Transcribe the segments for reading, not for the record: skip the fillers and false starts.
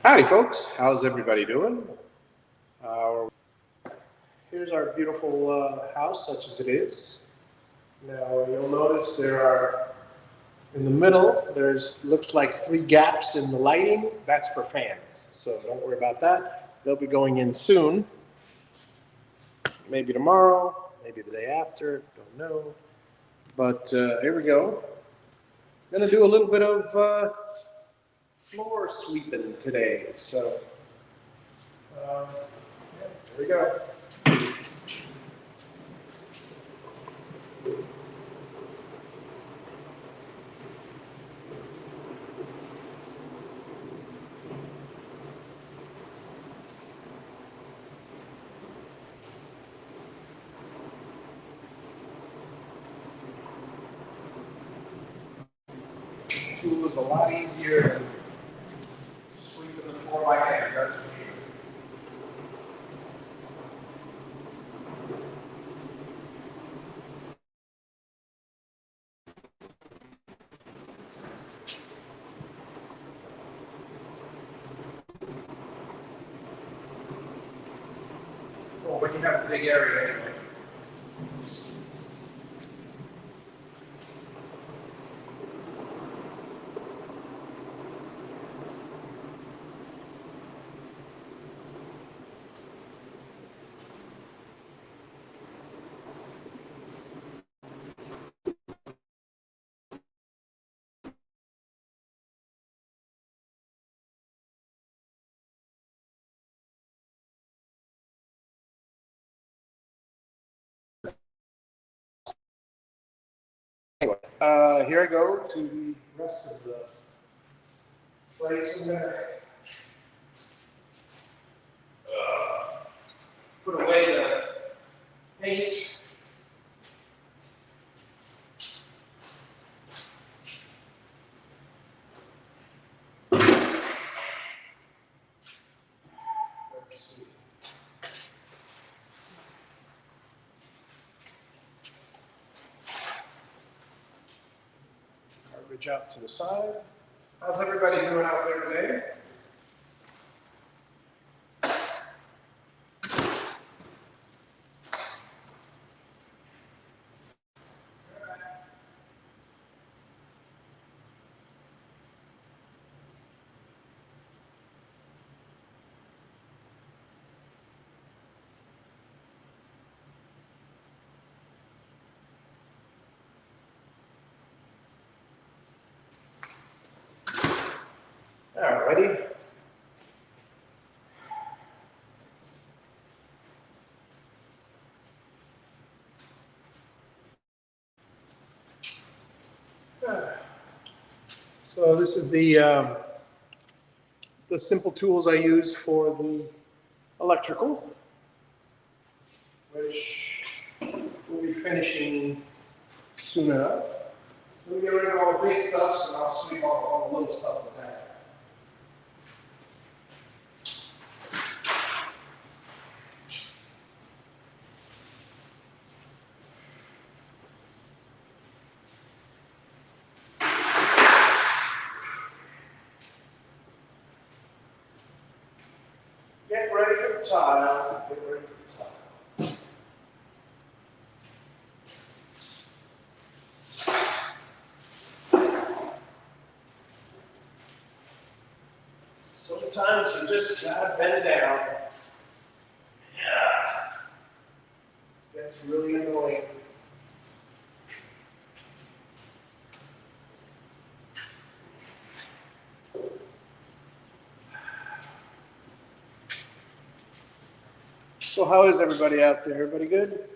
Howdy, folks. How's everybody doing? Uh, Here's our beautiful house, such as it is. Now, you'll notice there are, in the middle, there's looks like three gaps in the lighting. That's for fans, so don't worry about that. They'll be going in soon. Maybe tomorrow, maybe the day after, don't know. But here we go. Going to do a little bit of floor sweeping today. So, yeah, here we go. This tool is a lot easier than sweeping the floor by hand, that's for sure. Well, when you have a big area anyway. Anyway, here I go to the rest of the place. I'm going to put away the paint. Let's see. Garbage out to the side. How's everybody doing out there today? Alrighty. So this is the simple tools I use for the electrical, which we'll be finishing soon enough. We'll get rid of all the big stuff, and I'll sweep all the little stuff with that. Get ready for the tile. Get ready for the tile. Sometimes you just gotta bend down. Yeah. That's really annoying. So how is everybody out there? Everybody good?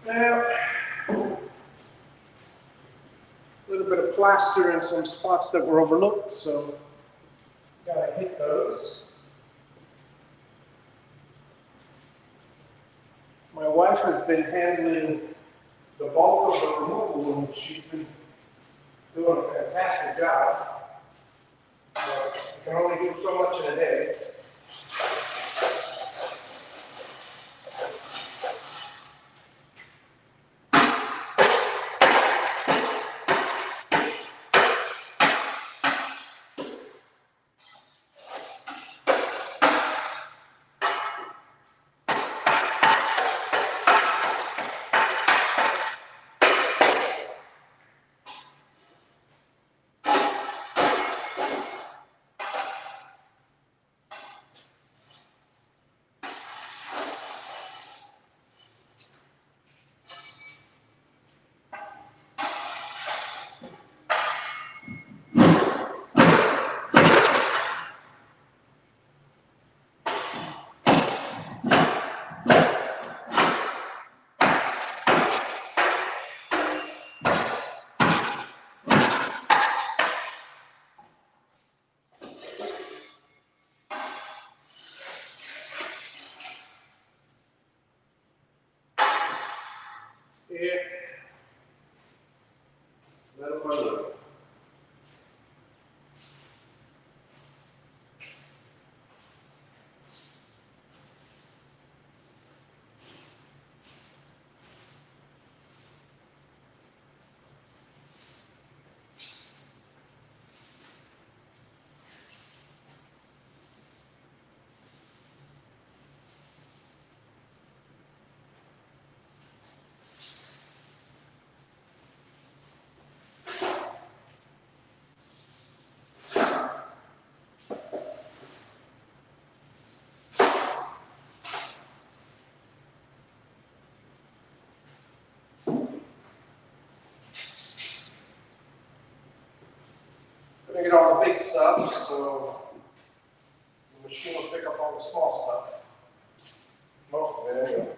Now, a little bit of plaster in some spots that were overlooked, so gotta hit those. My wife has been handling the bulk of the removal, and she's been doing a fantastic job. You can only do so much in a day. Yeah. Little by little. Gonna get all the big stuff, so the machine will pick up all the small stuff. Most of it, anyway.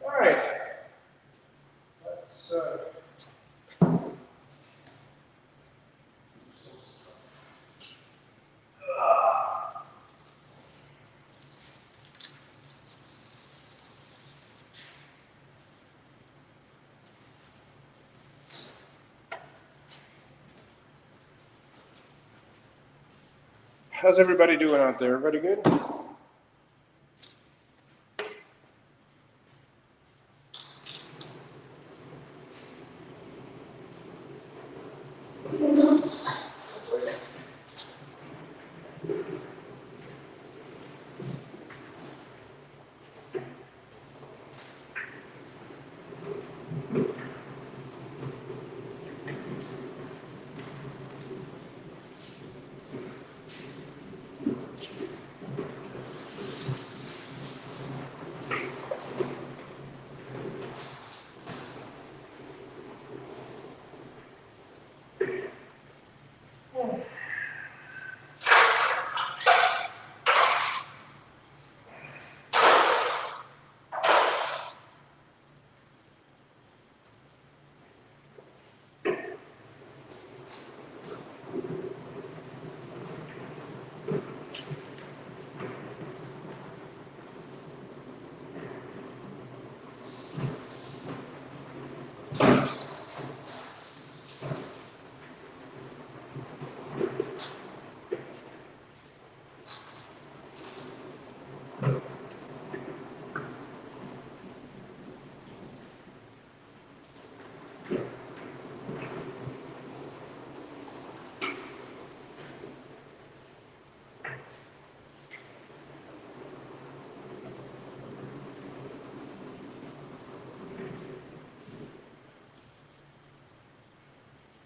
All right. Let's how's everybody doing out there? Everybody good?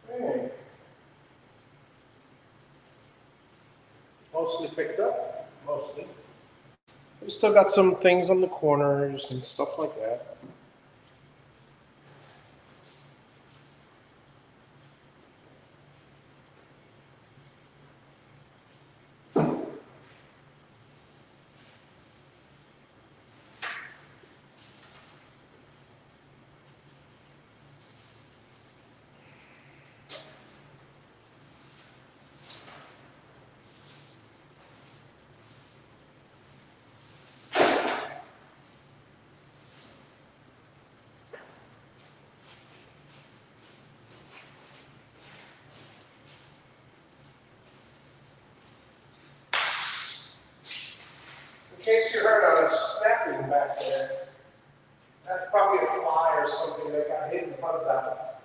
Hey. Mostly picked up, mostly. We still got some things on the corners and stuff like that. case you heard a snapping back there, that's probably a fly or something that got hit and bugs out.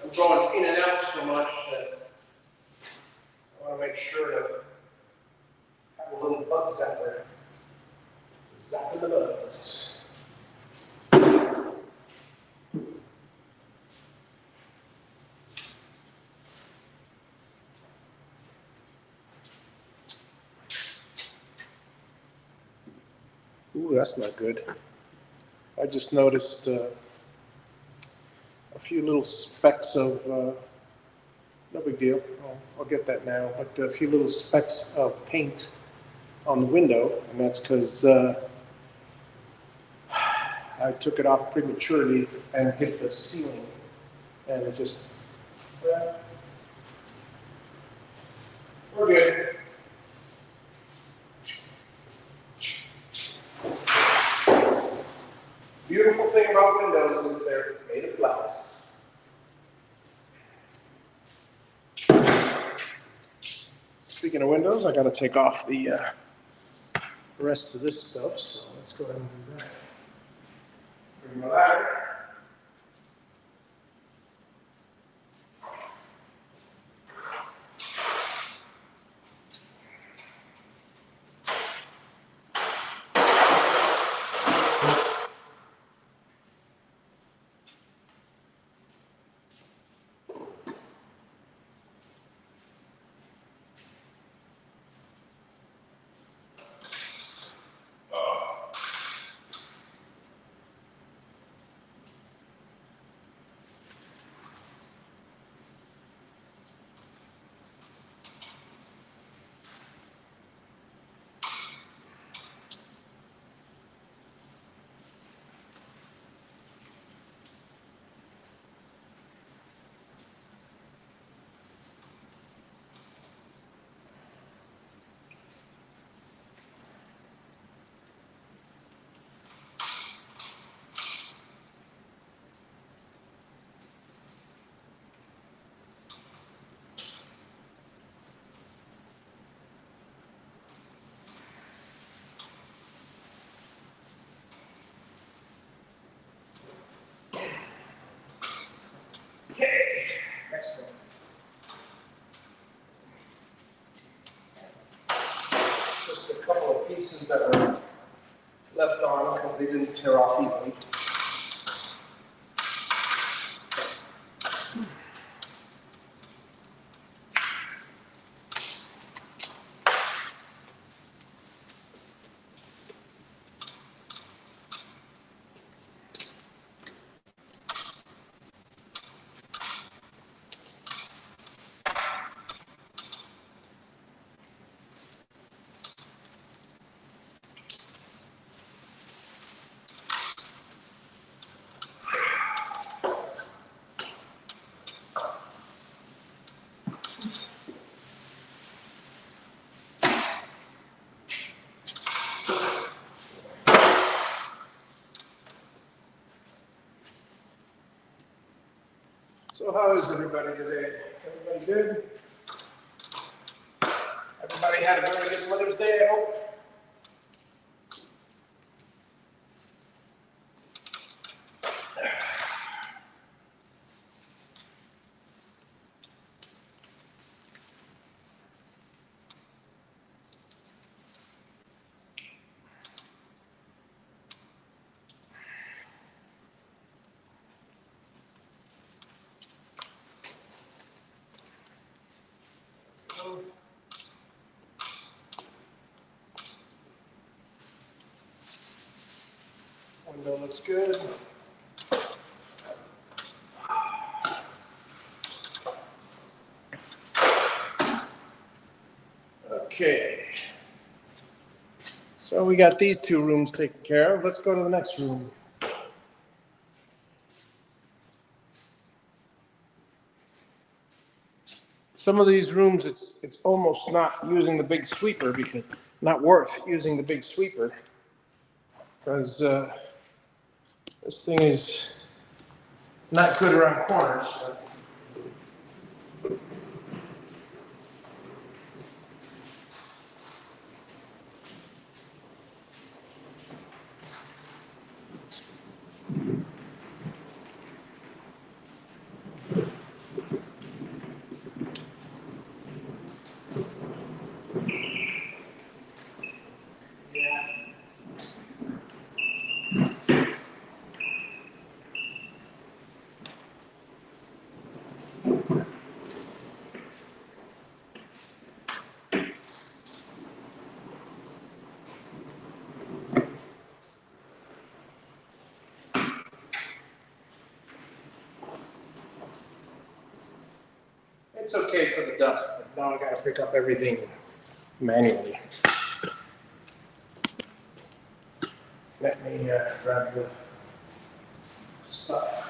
I'm going in and out so much that I want to make sure to have a little bug zapper. Zapping the bugs. Ooh, that's not good. I just noticed a few little specks of, no big deal, I'll get that now, but a few little specks of paint on the window, and that's because I took it off prematurely and hit the ceiling, and it just, we're good. Beautiful thing about windows is they're made of glass. Speaking of windows, I got to take off the rest of this stuff, so let's go ahead and do that. Bring my ladder. Okay, next one. Just a couple of pieces that are left on because they didn't tear off easily. So how is everybody today? Everybody good? Everybody had a very good Mother's Day, I hope? Window looks good. Okay. So we got these two rooms taken care of. Let's go to the next room. Some of these rooms, it's almost not using the big sweeper because not worth using the big sweeper because this thing is Not good around corners. But it's okay for the dust, but now I gotta pick up everything manually. Let me grab the stuff.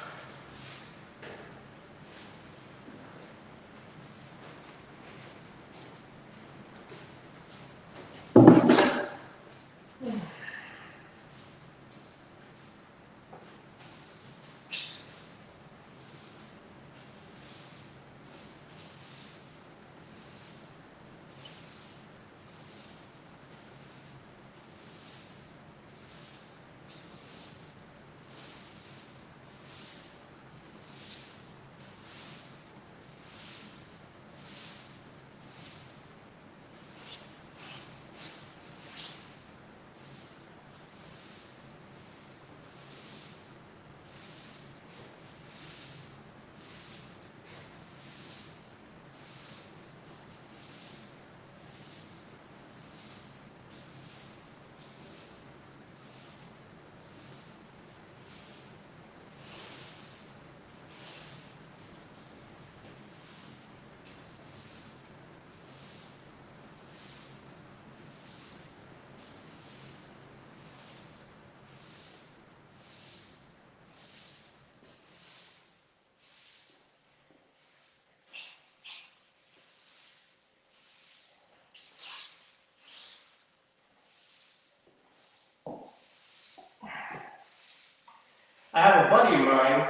I have a buddy of mine,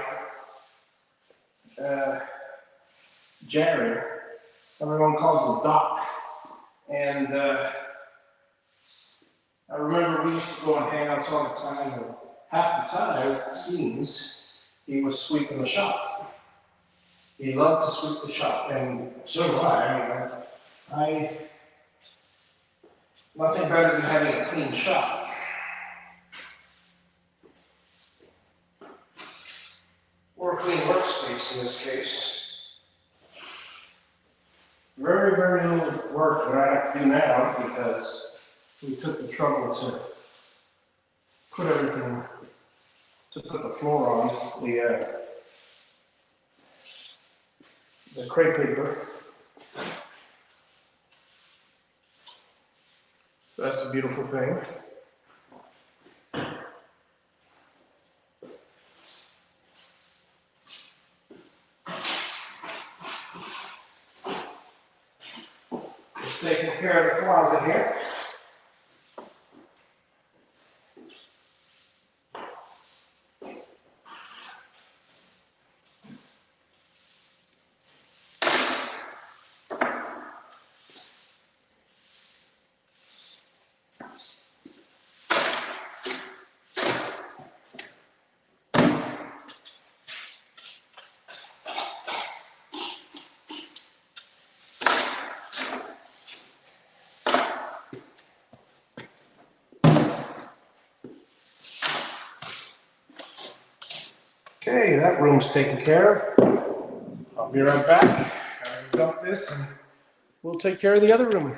Jerry. Everyone calls him Doc. And I remember we used to go on hangouts all the time, and half the time, it seems, he was sweeping the shop. He loved to sweep the shop, and so do I. I mean, nothing better than having a clean shop. Or a clean workspace in this case. Very, very little work that I have to do now because we took the trouble to put everything, to put the floor on, the crepe paper. So that's a beautiful thing. Just taking care of the closet here. Okay, that room's taken care of. I'll be right back. I'll dump this and we'll take care of the other room.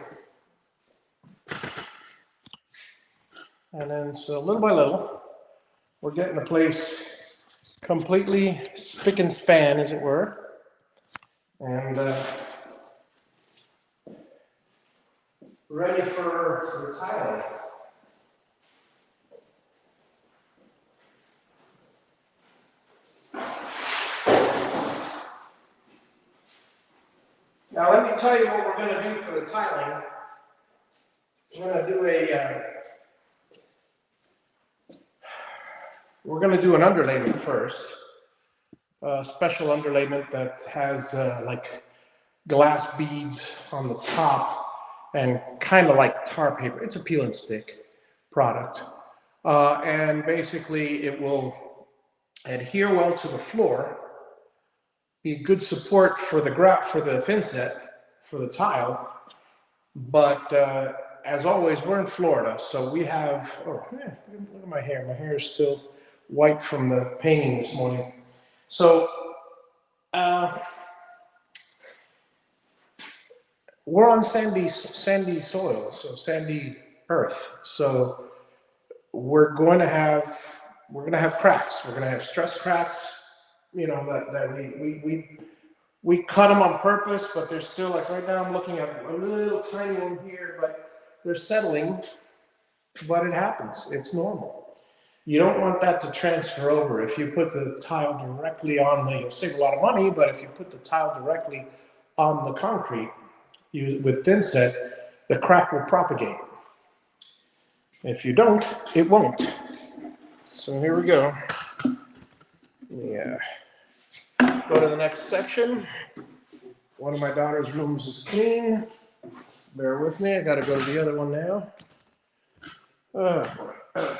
And then, so little by little, we're getting the place completely spick and span, as it were. And ready for the tiling. Now let me tell you what we're going to do for the tiling. We're going to do an underlayment first. special underlayment that has like glass beads on the top and kind of like tar paper. It's a peel and stick product. And basically it will adhere well to the floor, be good support for the thin set, for the tile. But as always, we're in Florida, so we have, oh, yeah, look at my hair. My hair is still white from the painting this morning. So we're on sandy soil, so sandy earth. So we're going to have cracks. We're going to have stress cracks. You know that we cut them on purpose, but they're still, like right now I'm looking at a little tiny one here, but they're settling. But it happens. It's normal. You don't want that to transfer over. If you put the tile directly on you'll save a lot of money, but if you put the tile directly on the concrete with thin set, the crack will propagate. If you don't, it won't. So here we go. Yeah. Go to the next section. One of my daughter's rooms is clean. Bear with me. I got to go to the other one now. Okay.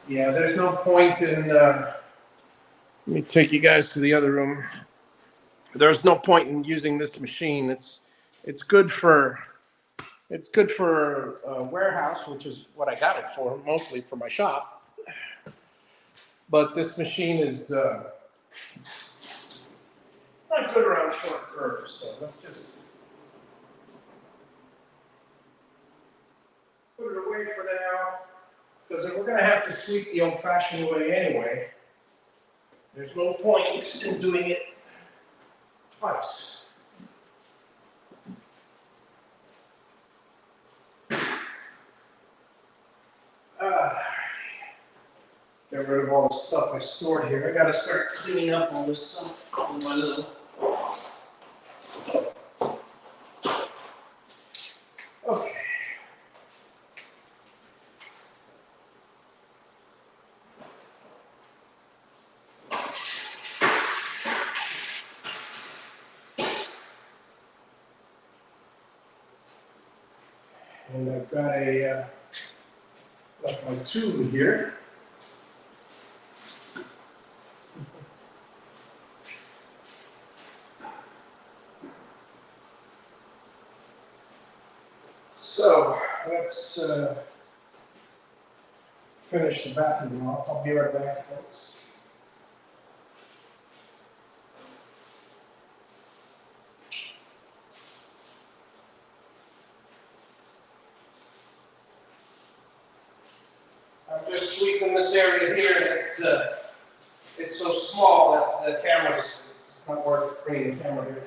Yeah, there's no point in, let me take you guys to the other room. There's no point in using this machine. It's good for a warehouse, which is what I got it for, mostly for my shop. But this machine is, it's not good around short curves, so let's just put it away for now. Because if we're going to have to sweep the old-fashioned way anyway, there's no point in doing it twice. Get rid of all the stuff I stored here. I got to start cleaning up all this stuff in my little. Okay. And I've got got my tube here. So let's finish the bathroom off. I'll be right back, folks. I'm just sweeping this area here. It's so small that the camera's not worth bringing the camera here.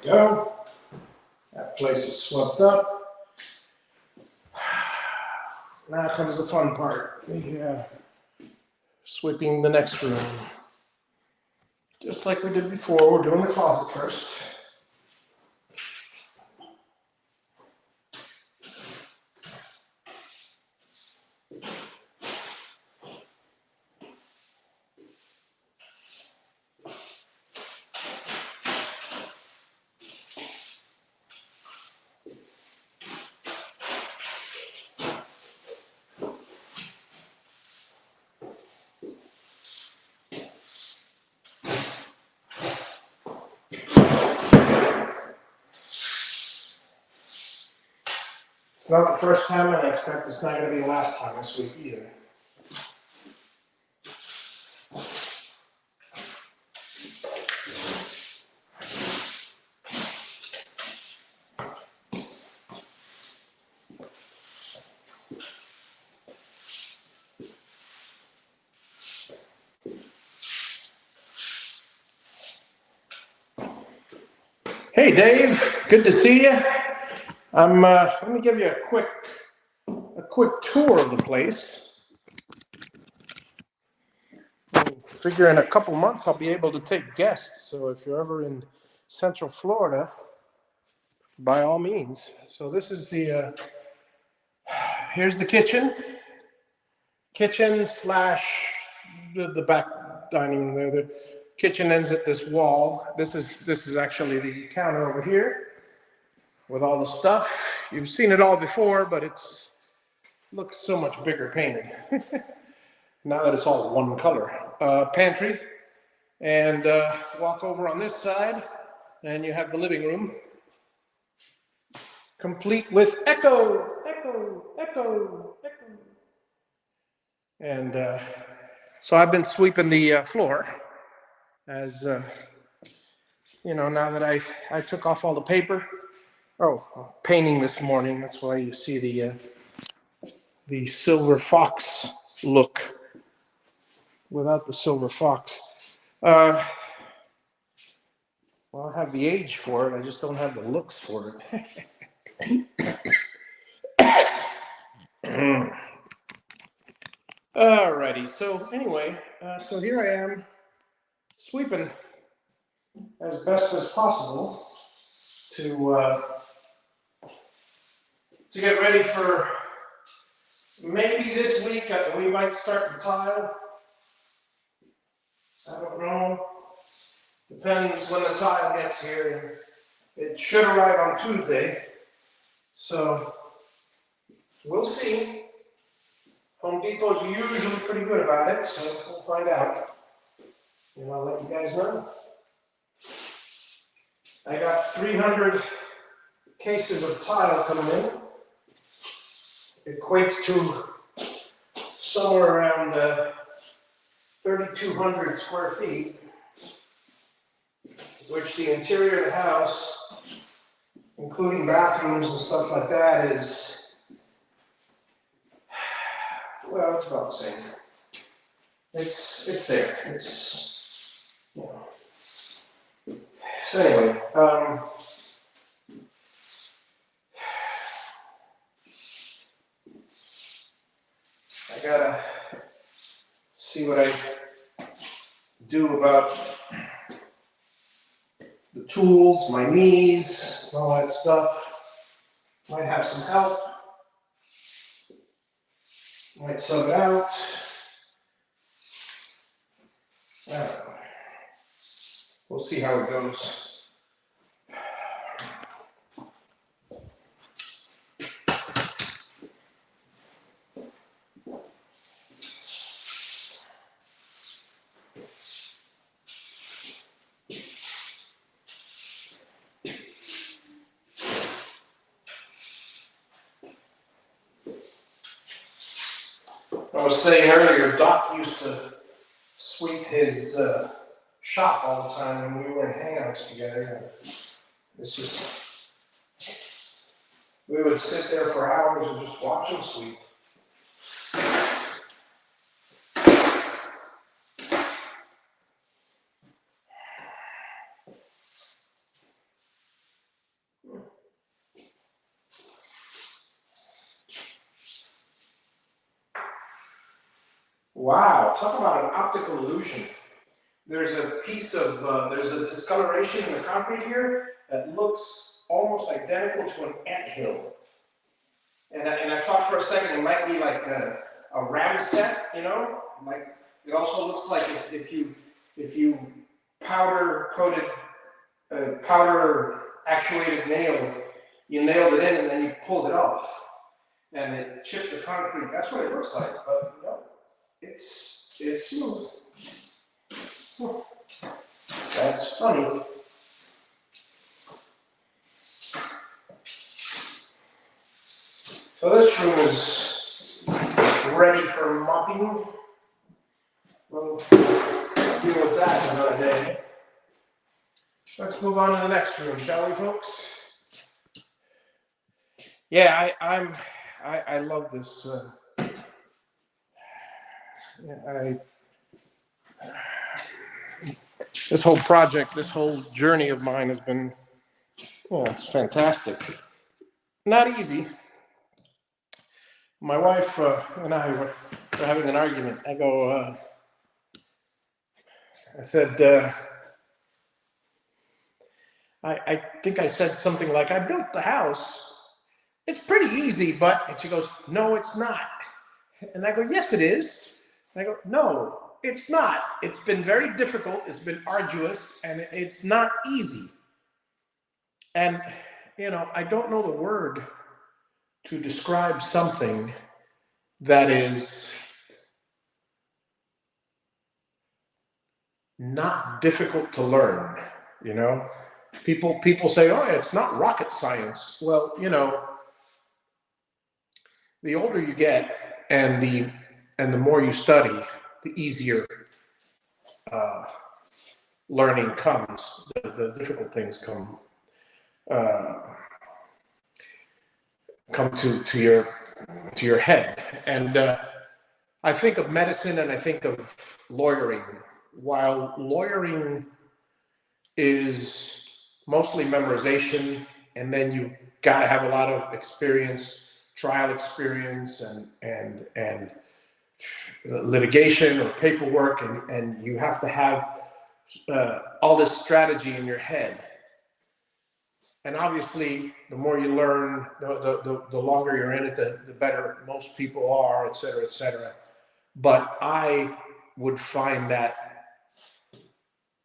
Go. That place is swept up. Now comes the fun part. Sweeping the next room. Just like we did before, we're doing the closet first. It's not the first time, and I expect it's not going to be the last time this week either. Hey, Dave. Good to see you. Let me give you a quick tour of the place. I figure in a couple months I'll be able to take guests. So if you're ever in Central Florida, by all means. So this is here's the kitchen slash the back dining there. The kitchen ends at this wall. This is actually the counter over here with all the stuff. You've seen it all before, but looks so much bigger painted. Now that it's all one color. Pantry, and walk over on this side, and you have the living room, complete with echo. And so I've been sweeping the floor, as now that I took off all the paper. Oh, painting this morning. That's why you see the silver fox look without the silver fox. Well, I have the age for it. I just don't have the looks for it. Alrighty. So anyway, so here I am sweeping as best as possible to get ready for maybe this week. We might start the tile. I don't know. Depends when the tile gets here. It should arrive on Tuesday. So we'll see. Home Depot's usually pretty good about it, so we'll find out. And I'll let you guys know. I got 300 cases of tile coming in. Equates to somewhere around 3,200 square feet, which the interior of the house, including bathrooms and stuff like that, is, well, it's about the same. It's there. It's, So anyway, I gotta see what I do about the tools, my knees, all that stuff. Might have some help. Might sub it out. I don't know. We'll see how it goes. I was saying earlier, Doc used to sweep his shop all the time when we were in hangouts together. It's just, we would sit there for hours and just watch him sweep. Wow, talk about an optical illusion. There's a piece of, there's a discoloration in the concrete here that looks almost identical to an anthill. And I thought for a second it might be like a ram set, Like, it also looks like if you powder coated, powder actuated nail, you nailed it in and then you pulled it off. And it chipped the concrete. That's what it looks like, but no. It's smooth. That's funny. So this room is ready for mopping. We'll deal with that another day. Let's move on to the next room, shall we, folks? Yeah, I love this. This whole project, this whole journey of mine has been Yeah, it's fantastic. Not easy. My wife and I were having an argument. I said, I think I said something like, I built the house. It's pretty easy, but, and she goes, no, it's not. And I go, yes, it is. And I go, no, it's not. It's been very difficult. It's been arduous, and it's not easy. And, I don't know the word to describe something that is not difficult to learn. People say, oh, it's not rocket science. Well, the older you get and the more you study, the easier learning comes. The difficult things come to your head. And I think of medicine and I think of lawyering. While lawyering is mostly memorization, and then you've got to have a lot of experience, trial experience, and litigation or paperwork, and you have to have all this strategy in your head. And obviously, the more you learn, the longer you're in it, the better most people are, et cetera, et cetera. But I would find that,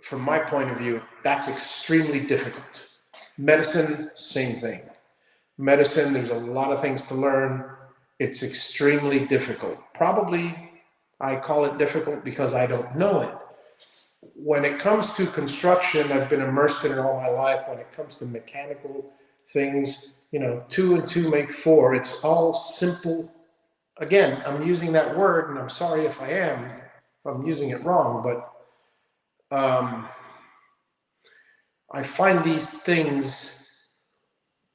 from my point of view, that's extremely difficult. Medicine, same thing. Medicine, there's a lot of things to learn. It's extremely difficult. Probably I call it difficult because I don't know it. When it comes to construction, I've been immersed in it all my life. When it comes to mechanical things, 2 and 2 make 4. It's all simple. Again, I'm using that word, and I'm sorry if I'm using it wrong, but I find these things,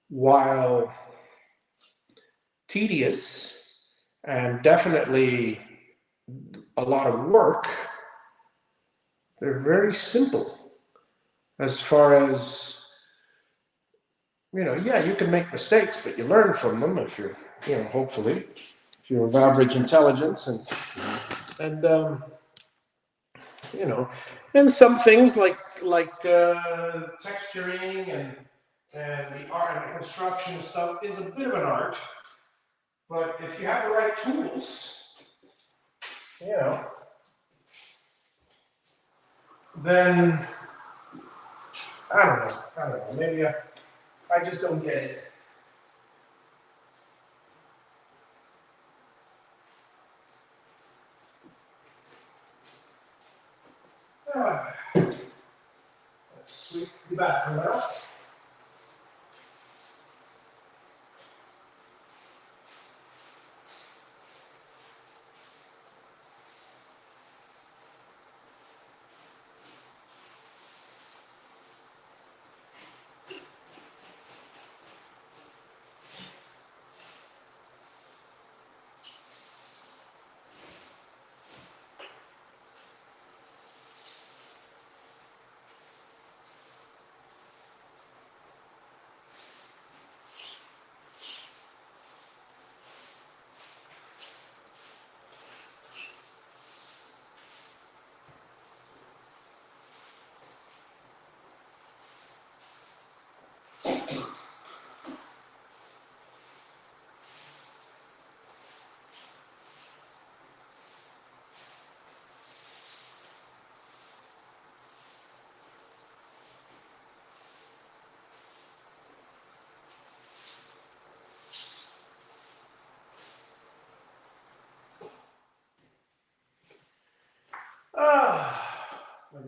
while tedious and definitely a lot of work, they're very simple as far as, yeah, you can make mistakes, but you learn from them if you're, hopefully, if you're of average intelligence, and and some things like texturing and the art and construction stuff is a bit of an art, but if you have the right tools, then I don't know. Maybe I just don't get it. Let's sweep the bathroom out.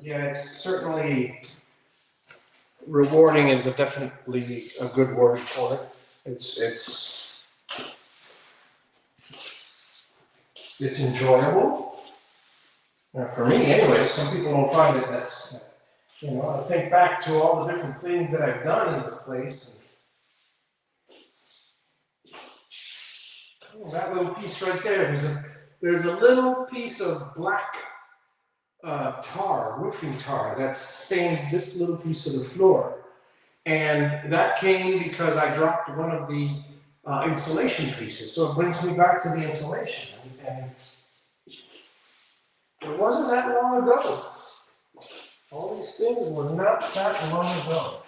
Yeah, it's certainly rewarding is definitely a good word for it. It's enjoyable. For me, anyway. Some people don't find it. That's I think back to all the different things that I've done in this place. That little piece right there. There's a little piece of black roofing tar, that's stained this little piece of the floor. And that came because I dropped one of the insulation pieces. So it brings me back to the insulation. And it wasn't that long ago. All these things were not that long ago.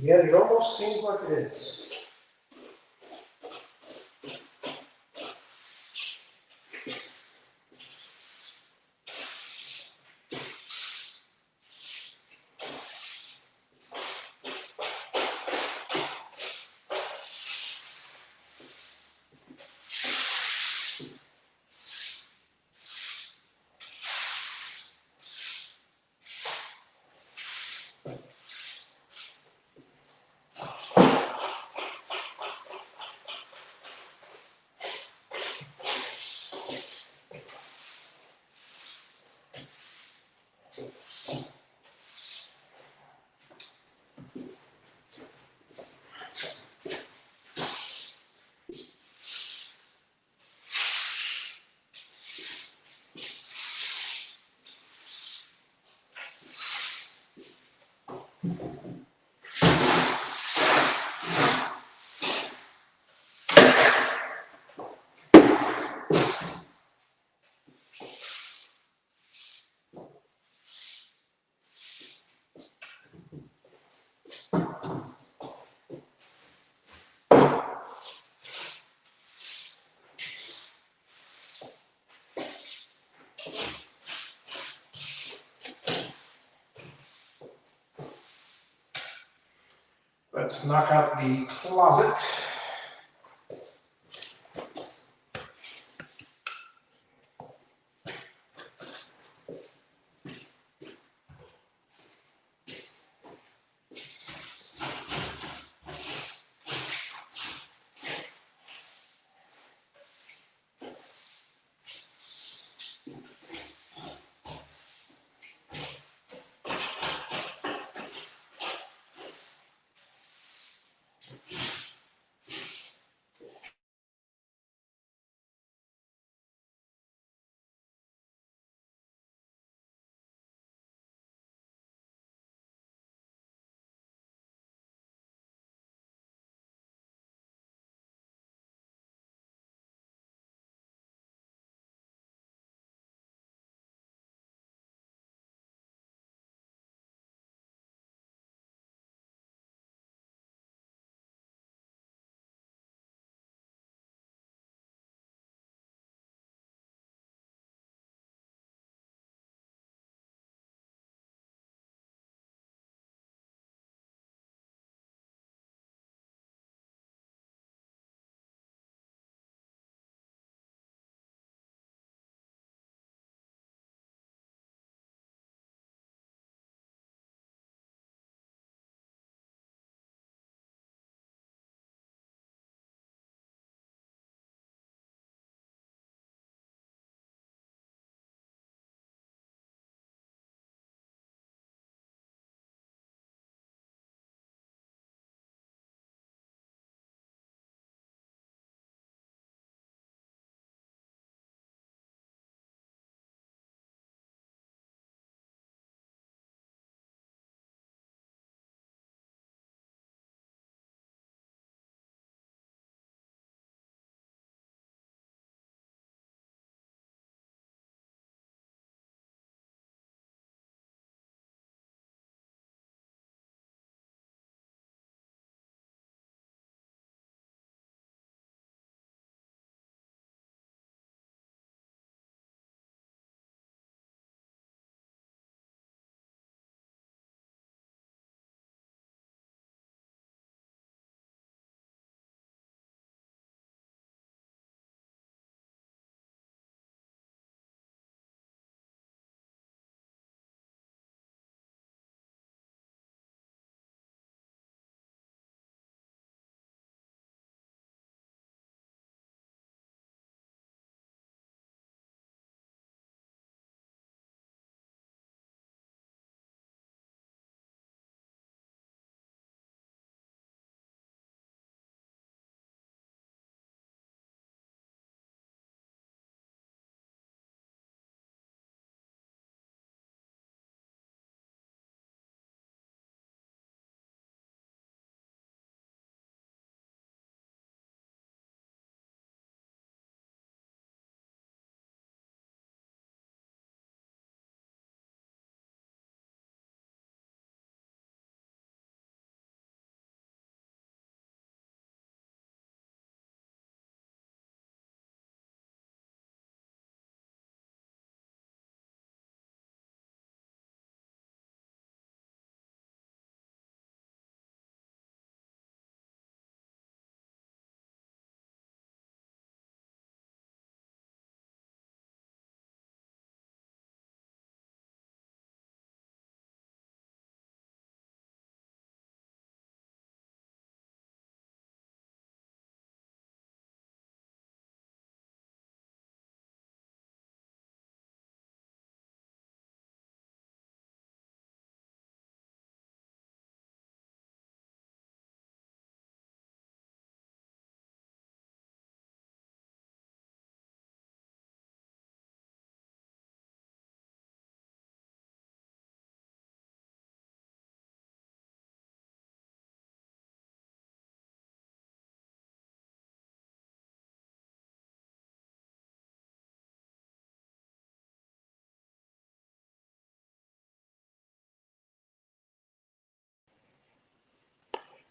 Yet it almost seems like it is. Let's knock out the closet.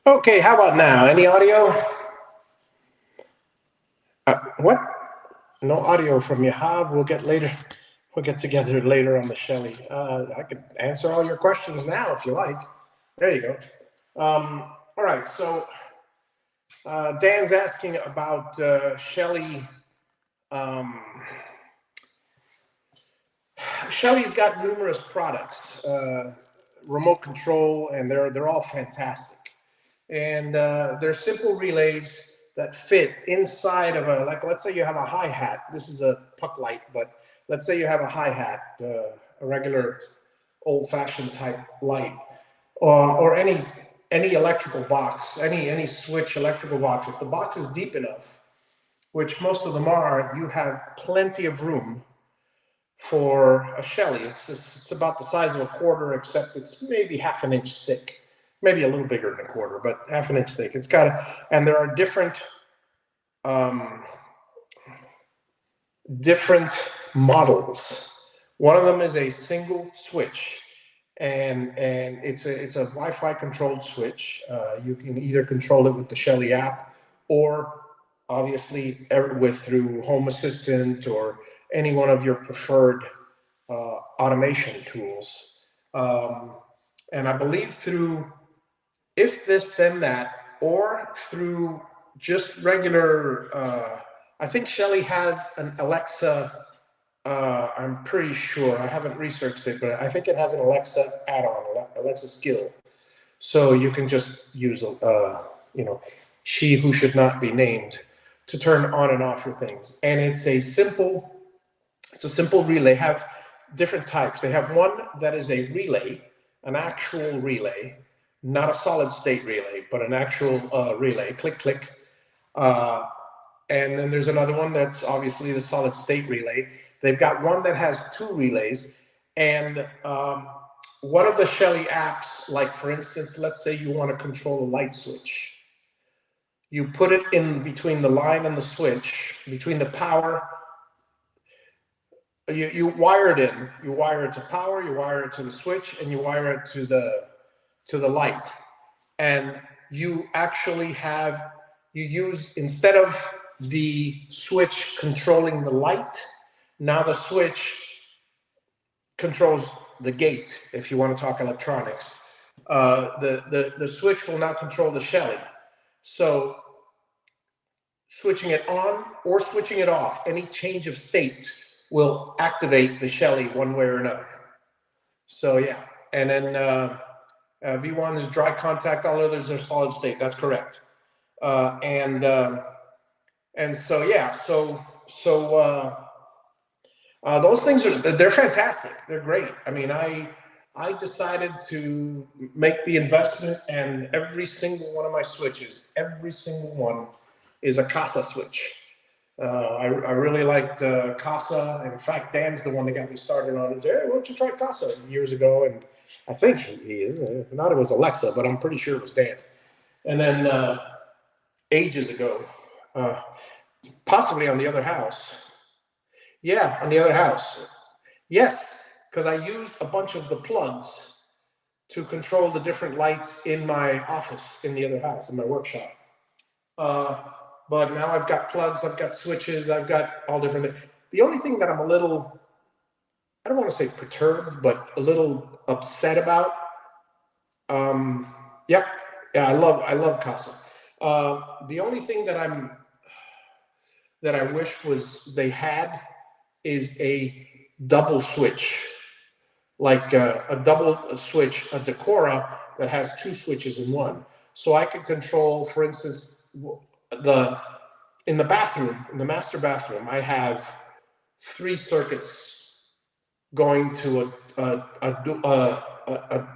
Okay, how about now? Any audio? What? No audio from Yahab. We'll get later. We'll get together later on the Shelly. I could answer all your questions now if you like. There you go. All right. So Dan's asking about Shelly. Shelly's got numerous products, remote control, and they're all fantastic. And they're simple relays that fit inside of let's say you have a hi-hat. This is a puck light, but let's say you have a hi-hat, a regular old-fashioned type light, or any electrical box, any switch electrical box. If the box is deep enough, which most of them are, you have plenty of room for a Shelly. It's about the size of a quarter, except it's maybe half an inch thick. Maybe a little bigger than a quarter, but half an inch thick. It's got, and there are different models. One of them is a single switch, and it's a Wi-Fi controlled switch. You can either control it with the Shelly app, or obviously through Home Assistant or any one of your preferred automation tools. And I believe through If This Then That, or through just regular, I think Shelly has an Alexa, I'm pretty sure, I haven't researched it, but I think it has an Alexa add-on, Alexa skill. So you can just use, she who should not be named, to turn on and off your things. And it's a simple relay. They have different types. They have one that is a relay, an actual relay, not a solid state relay, but an actual relay, click, click. And then there's another one that's obviously the solid state relay. They've got one that has two relays. And one of the Shelly apps, like for instance, let's say you want to control a light switch. You put it in between the line and the switch, between the power. You wire it in. You wire it to power, you wire it to the switch, and you wire it to the light. And you actually use, instead of the switch controlling the light, now the switch controls the gate, if you want to talk electronics. The switch will now control the Shelly. So switching it on or switching it off, any change of state will activate the Shelly one way or another. So yeah, and then V1 is dry contact, all others are solid state. That's correct. And so yeah, those things they're fantastic. They're great. I mean, I decided to make the investment, and every single one of my switches, every single one is a Kasa switch. I really liked Kasa. In fact, Dan's the one that got me started on it. Hey, why don't you try Kasa years ago? And I think he is. If not, it was Alexa, but I'm pretty sure it was Dan. And then ages ago, possibly on the other house. Yeah, on the other house. Yes, because I used a bunch of the plugs to control the different lights in my office in the other house, in my workshop. But now I've got plugs, I've got switches, I've got all different. The only thing that I'm a little, I don't want to say perturbed, but a little upset about. Yeah, I love Kasa. The only thing that I wish was they had is a double switch, like a double switch, a Decora that has two switches in one. So I could control, for instance, in the bathroom, in the master bathroom, I have 3 circuits going to a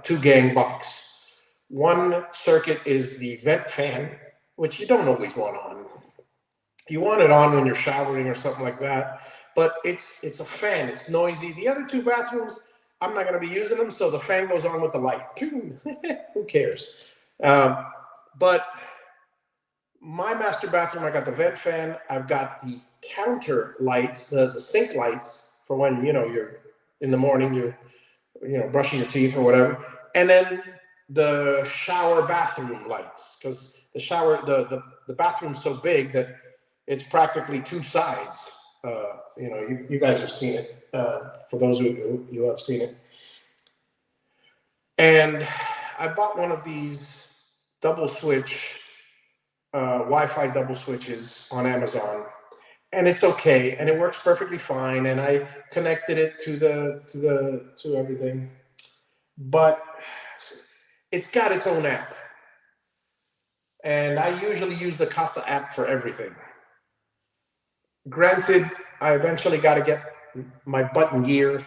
2-gang box. One circuit is the vent fan, which you don't always want on. You want it on when you're showering or something like that, but it's a fan. It's noisy. The other 2 bathrooms, I'm not going to be using them, so the fan goes on with the light. Who cares? But my master bathroom, I got the vent fan. I've got the counter lights, the sink lights for when you're in the morning, you're brushing your teeth or whatever, and then the shower bathroom lights, because the bathroom's so big that it's practically two sides. You guys have seen it, for those who you have seen it. And I bought one of these double switch Wi-Fi double switches on Amazon, and it's okay, and it works perfectly fine. And I connected it to everything, but it's got its own app, and I usually use the Casa app for everything. Granted, I eventually got to get my button gear,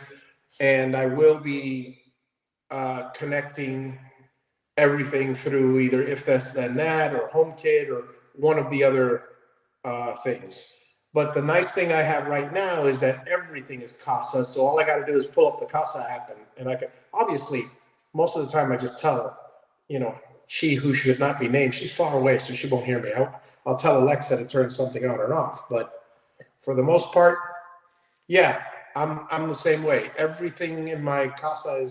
and I will be connecting everything through either If This Then That or HomeKit or one of the other things. But the nice thing I have right now is that everything is Casa, so all I got to do is pull up the Casa app, and I can, obviously, most of the time I just tell, she who should not be named, she's far away, so she won't hear me. I'll tell Alexa to turn something on or off, but for the most part, yeah, I'm the same way. Everything in my Casa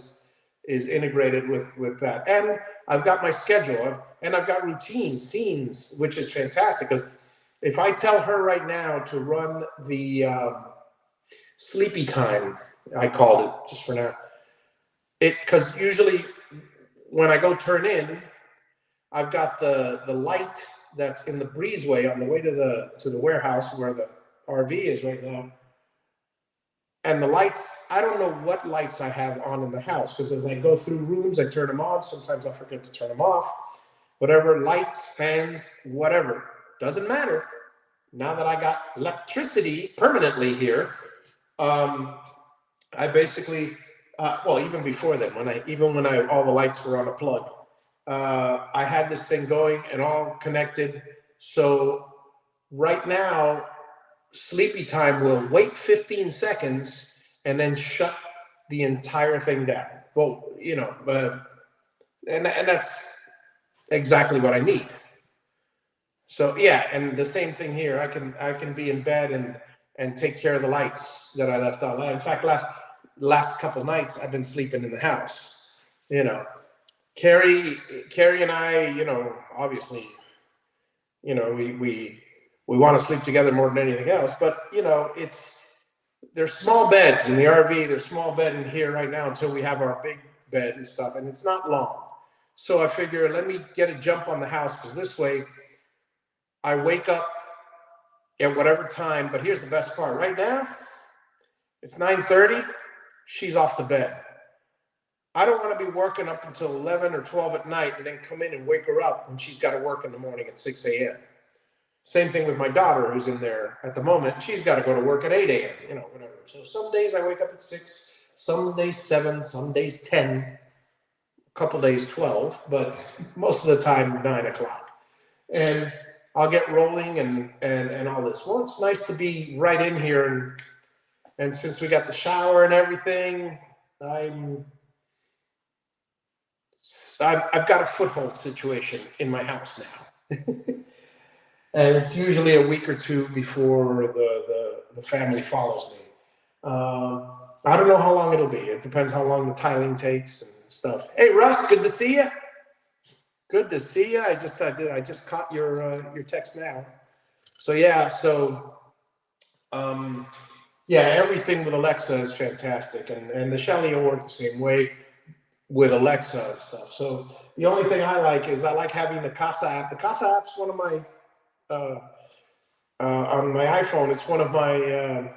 is integrated with that, and I've got my schedule, and I've got routines, scenes, which is fantastic. Because if I tell her right now to run the sleepy time, I called it just for now, because usually when I go turn in, I've got the light that's in the breezeway on the way to the warehouse where the RV is right now. And the lights, I don't know what lights I have on in the house, because as I go through rooms, I turn them on. Sometimes I forget to turn them off. Whatever, lights, fans, whatever, doesn't matter. Now that I got electricity permanently here, I basically, even before then, when all the lights were on a plug, I had this thing going and all connected. So right now, sleepy time will wait 15 seconds and then shut the entire thing down. Well, and that's exactly what I need. So yeah, and the same thing here. I can be in bed and take care of the lights that I left on. In fact, last couple nights I've been sleeping in the house. Carrie and I, obviously, we want to sleep together more than anything else, but there's small beds in the RV. There's small bed in here right now until we have our big bed and stuff, and it's not long. So I figure, let me get a jump on the house, because this way I wake up at whatever time. But here's the best part. Right now, it's 9:30. She's off to bed. I don't want to be working up until 11 or 12 at night and then come in and wake her up when she's got to work in the morning at 6 a.m. Same thing with my daughter, who's in there at the moment. She's got to go to work at 8 a.m., whatever. So some days I wake up at 6, some days 7, some days 10, a couple days 12, but most of the time 9 o'clock. And I'll get rolling and all this. Well, it's nice to be right in here. And since we got the shower and everything, I've got a foothold situation in my house now. And it's usually a week or two before the family follows me. I don't know how long it'll be. It depends how long the tiling takes and stuff. Hey, Russ, good to see you. Good to see you. I just caught your text now. So yeah, everything with Alexa is fantastic, and the Shelly will work the same way with Alexa and stuff. So the only thing I like is I like having the Casa app. The Casa app's one of my on my iPhone. It's one of my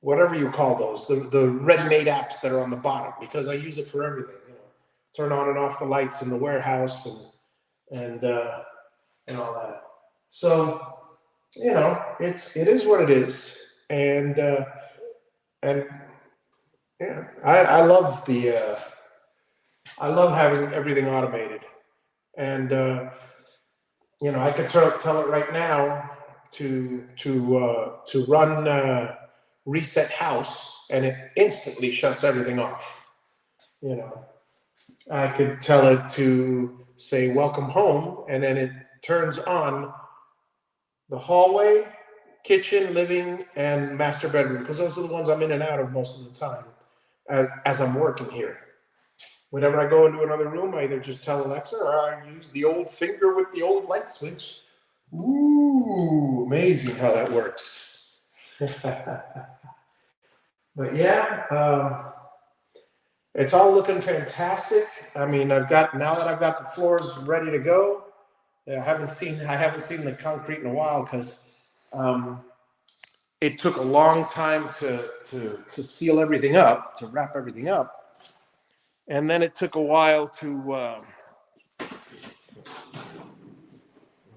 whatever you call those, the ready-made apps that are on the bottom, because I use it for everything. Turn on and off the lights in the warehouse and all that. So it is what it is, and yeah, I love I love having everything automated, and I could tell it right now to run reset house, and it instantly shuts everything off. I could tell it to say welcome home, and then it turns on the hallway, kitchen, living, and master bedroom, because those are the ones I'm in and out of most of the time as I'm working here. whenever I go into another room, I either just tell Alexa or I use the old finger with the old light switch. Ooh, amazing how that works. But yeah, it's all looking fantastic. I mean, now that I've got the floors ready to go. I haven't seen the concrete in a while because it took a long time to seal everything up, to wrap everything up, and then it took a while to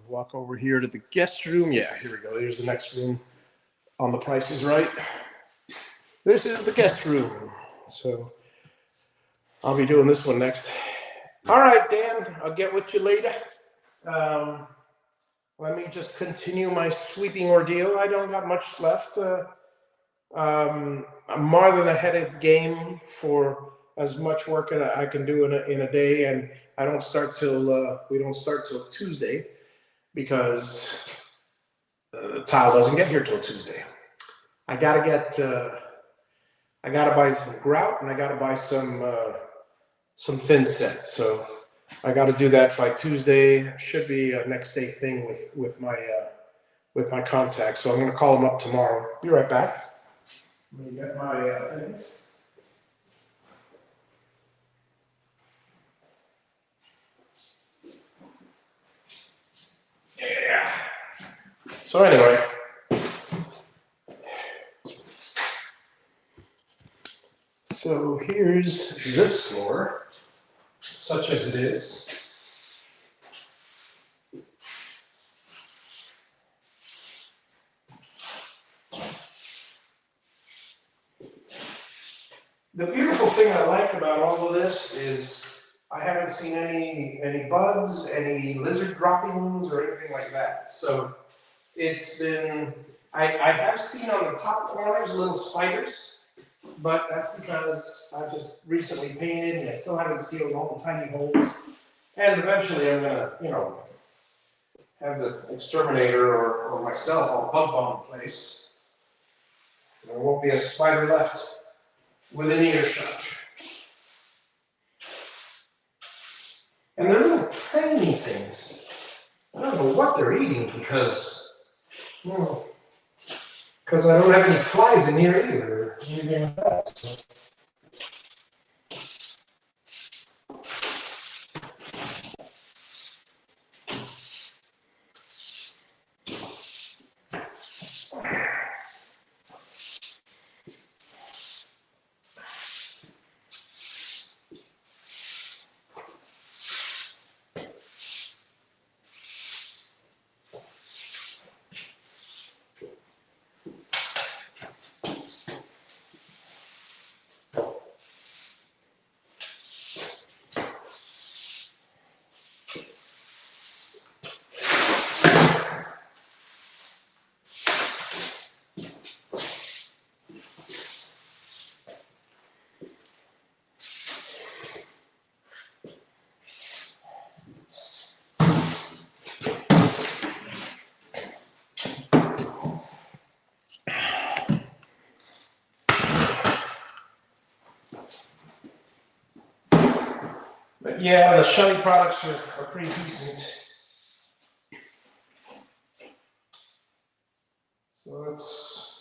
walk over here to the guest room. Yeah, here we go. Here's the next room on The Price is Right. This is the guest room. So I'll be doing this one next. All right, Dan, I'll get with you later. Let me just continue my sweeping ordeal. I don't got much left. I'm more than ahead of game for as much work as I can do in a day, and we don't start till Tuesday because the tile doesn't get here till Tuesday. I gotta buy some grout and I gotta buy some thin set. So I got to do that by Tuesday. Should be a next day thing with my contact. So I'm going to call them up tomorrow. Be right back. Let me get my things. Yeah. So anyway. So here's this floor, such as it is. The beautiful thing I like about all of this is I haven't seen any bugs, any lizard droppings, or anything like that. So it's been, I have seen on the top corners little spiders, but that's because I just recently painted and I still haven't sealed all the tiny holes. And eventually I'm gonna, have the exterminator or myself, I'll bug bomb the place. There won't be a spider left within earshot. And they're little tiny things. I don't know what they're eating because I don't have any flies in here either. Anything like that. So. But yeah, the Shelly products are pretty decent. So that's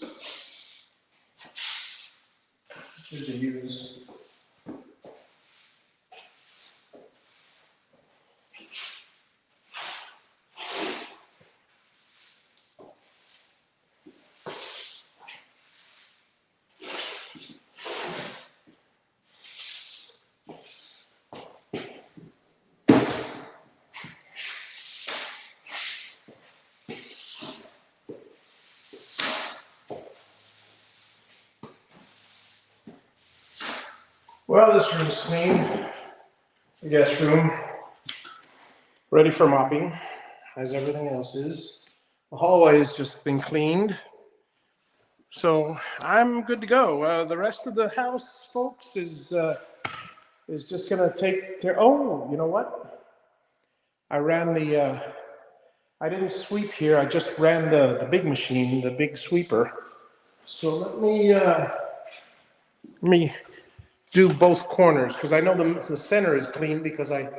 good to use. Well, this room's clean. The guest room, ready for mopping, as everything else is. The hallway has just been cleaned. So I'm good to go. The rest of the house, folks, is just gonna take their, oh, you know what? I didn't sweep here, I just ran the big machine, the big sweeper. So let me do both corners because I know the center is clean because I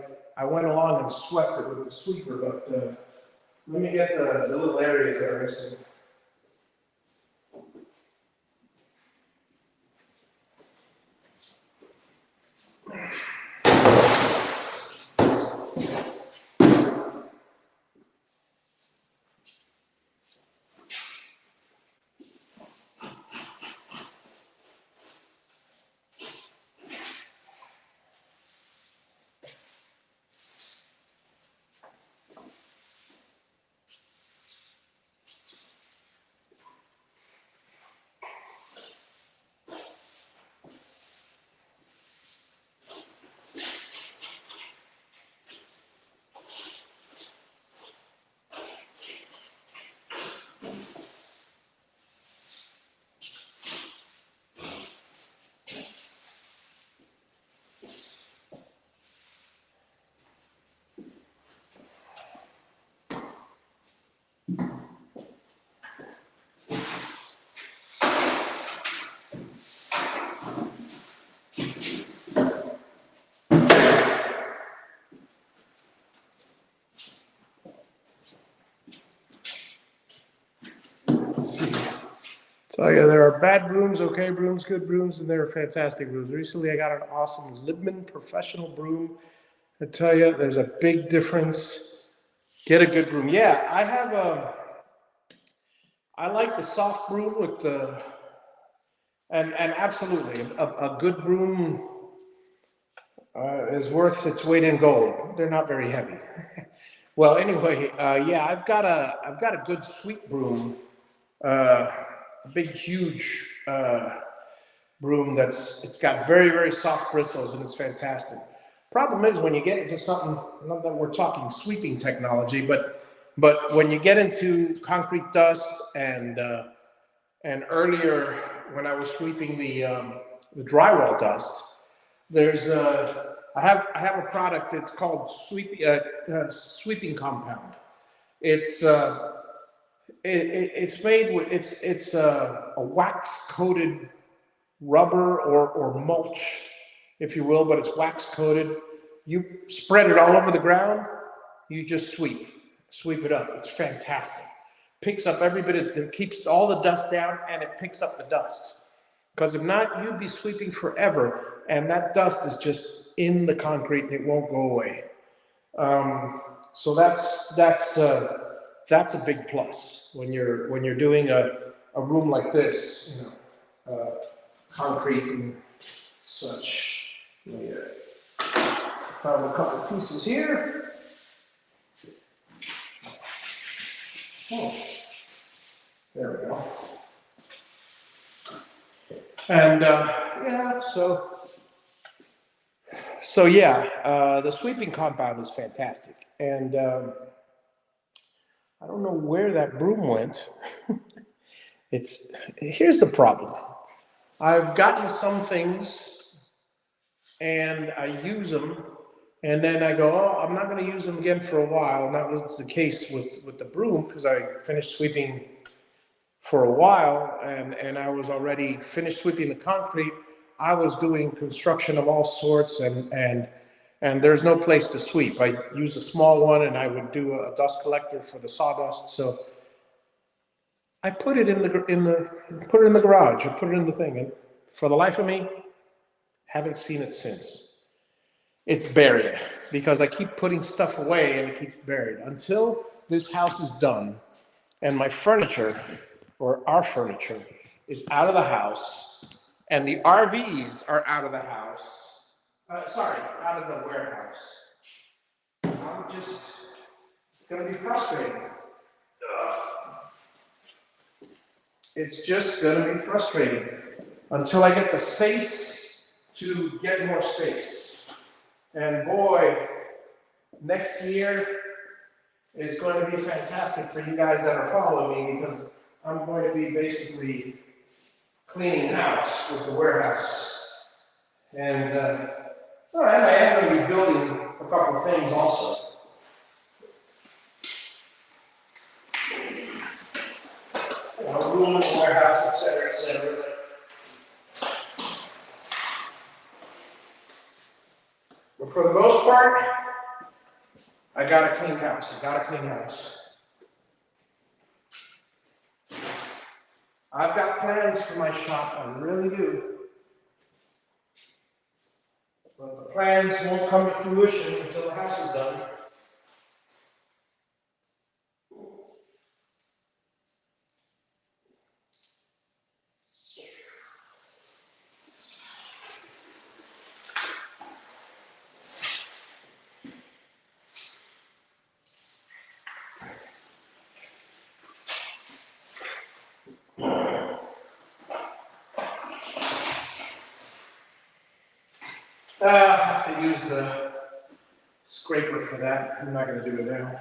went along and swept it with the sweeper, but let me get the little areas that are missing. So yeah, there are bad brooms, okay brooms, good brooms, and there are fantastic brooms. Recently, I got an awesome Liebman professional broom. I tell you, there's a big difference. Get a good broom. Yeah, I like the soft broom with the, and absolutely, a good broom is worth its weight in gold. They're not very heavy. Well, anyway, yeah, I've got a good sweet broom, a big, huge broom it's got very, very soft bristles and it's fantastic. Problem is when you get into something, not that we're talking sweeping technology, but when you get into concrete dust and earlier when I was sweeping the drywall dust, there's I have a product. It's called sweeping compound. It's it's made with it's a wax coated rubber or mulch, if you will, but it's wax coated. You spread it all over the ground. You just sweep it up. It's fantastic. Picks up every bit of it, keeps all the dust down, and it picks up the dust. Because if not, you'd be sweeping forever, and that dust is just in the concrete and it won't go away. So that's a big plus when you're doing a room like this, you know, concrete and such. Let me found a couple pieces here. Oh, there we go. And yeah, so yeah, the sweeping compound is fantastic, and I don't know where that broom went. Here's the problem. I've gotten some things and I use them, and then I go, oh, I'm not going to use them again for a while. And that was the case with the broom because I finished sweeping for a while, and I was already finished sweeping the concrete. I was doing construction of all sorts, and there's no place to sweep. I used a small one, and I would do a dust collector for the sawdust. So I put it in the garage. I put it in the thing, and for the life of me, haven't seen it since. It's buried because I keep putting stuff away, and it keeps buried until this house is done, and my furniture, or our furniture, is out of the house, and the RVs are out of the house. Out of the warehouse. It's going to be frustrating. It's just going to be frustrating until I get the space to get more space. And boy, next year is going to be fantastic for you guys that are following me because I'm going to be basically cleaning house with the warehouse. And I am going to be building a couple of things also. A room in the warehouse, etc., etc. for the most part, I got a clean house. I got a clean house. I've got plans for my shop, I really do. But the plans won't come to fruition until the house is done. I have to use the scraper for that. I'm not going to do it now.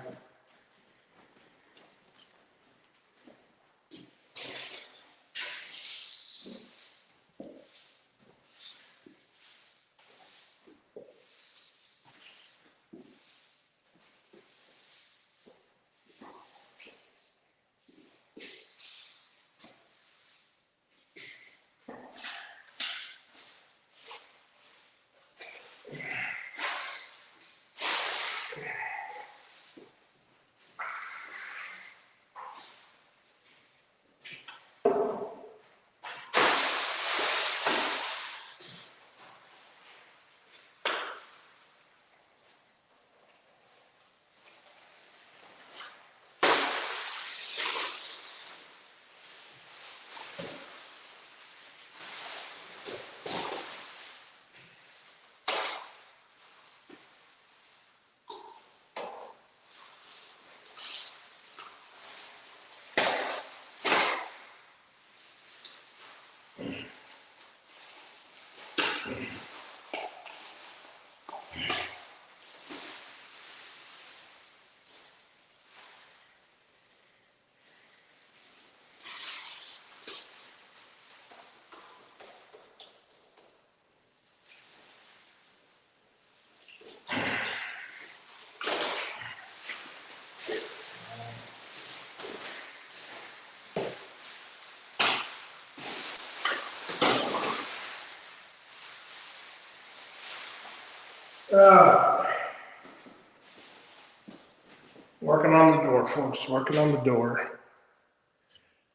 Working on the door, folks. Working on the door.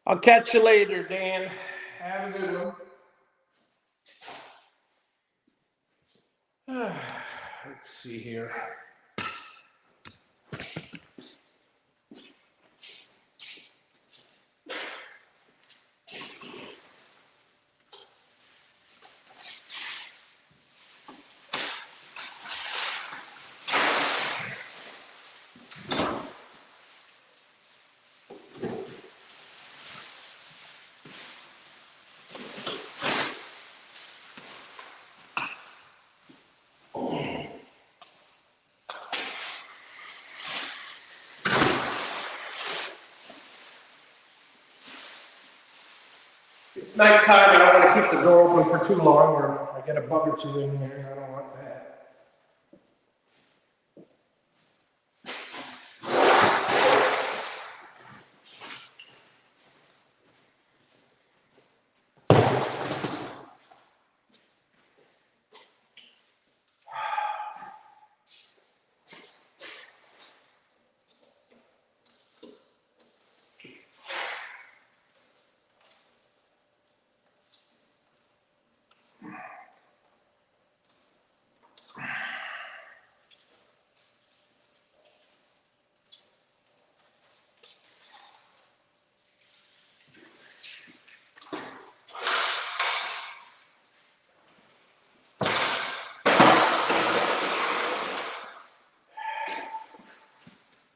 I'll catch you later, Dan. Have a good one. Let's see here. It's nighttime. I don't want to keep the door open for too long, or I get a bug or two in here. I don't want that.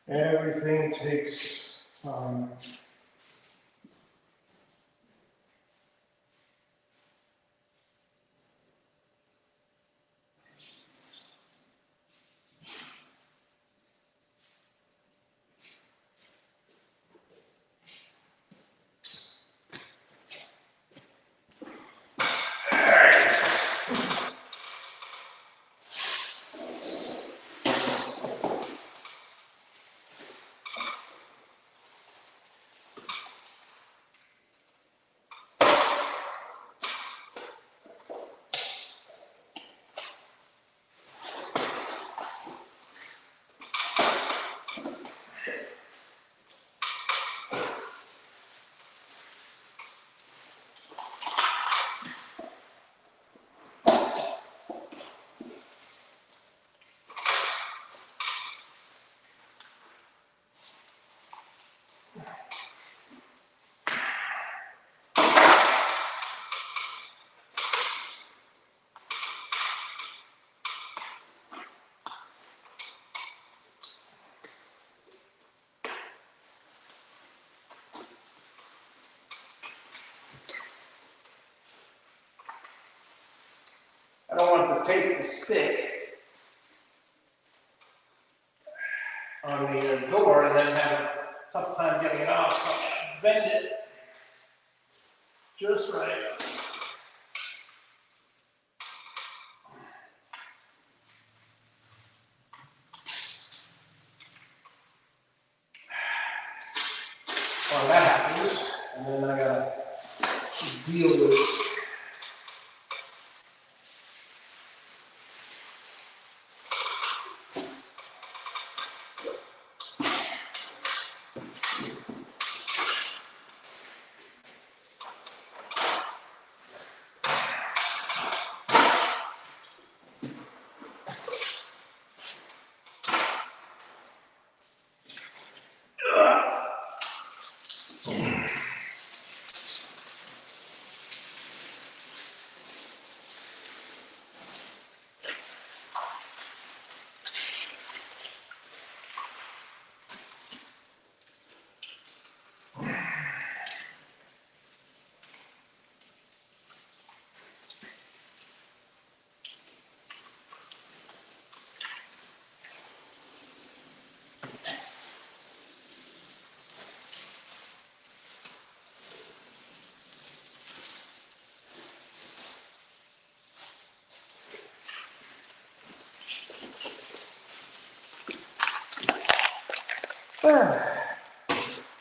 Everything takes time. to take the stick on the door and then have a tough time getting it off. So I bend it just right. Well, that happens, and then I gotta deal with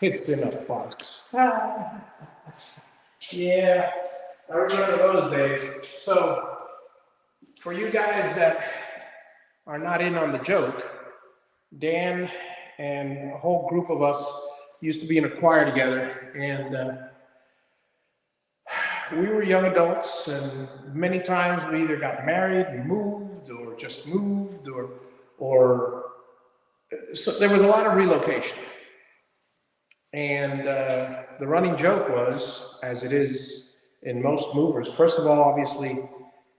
it's in a box. Yeah, I remember those days. So, for you guys that are not in on the joke, Dan and a whole group of us used to be in a choir together, and we were young adults, and many times we either got married and moved, or just moved, or so there was a lot of relocation. And the running joke was, as it is in most movers, first of all, obviously,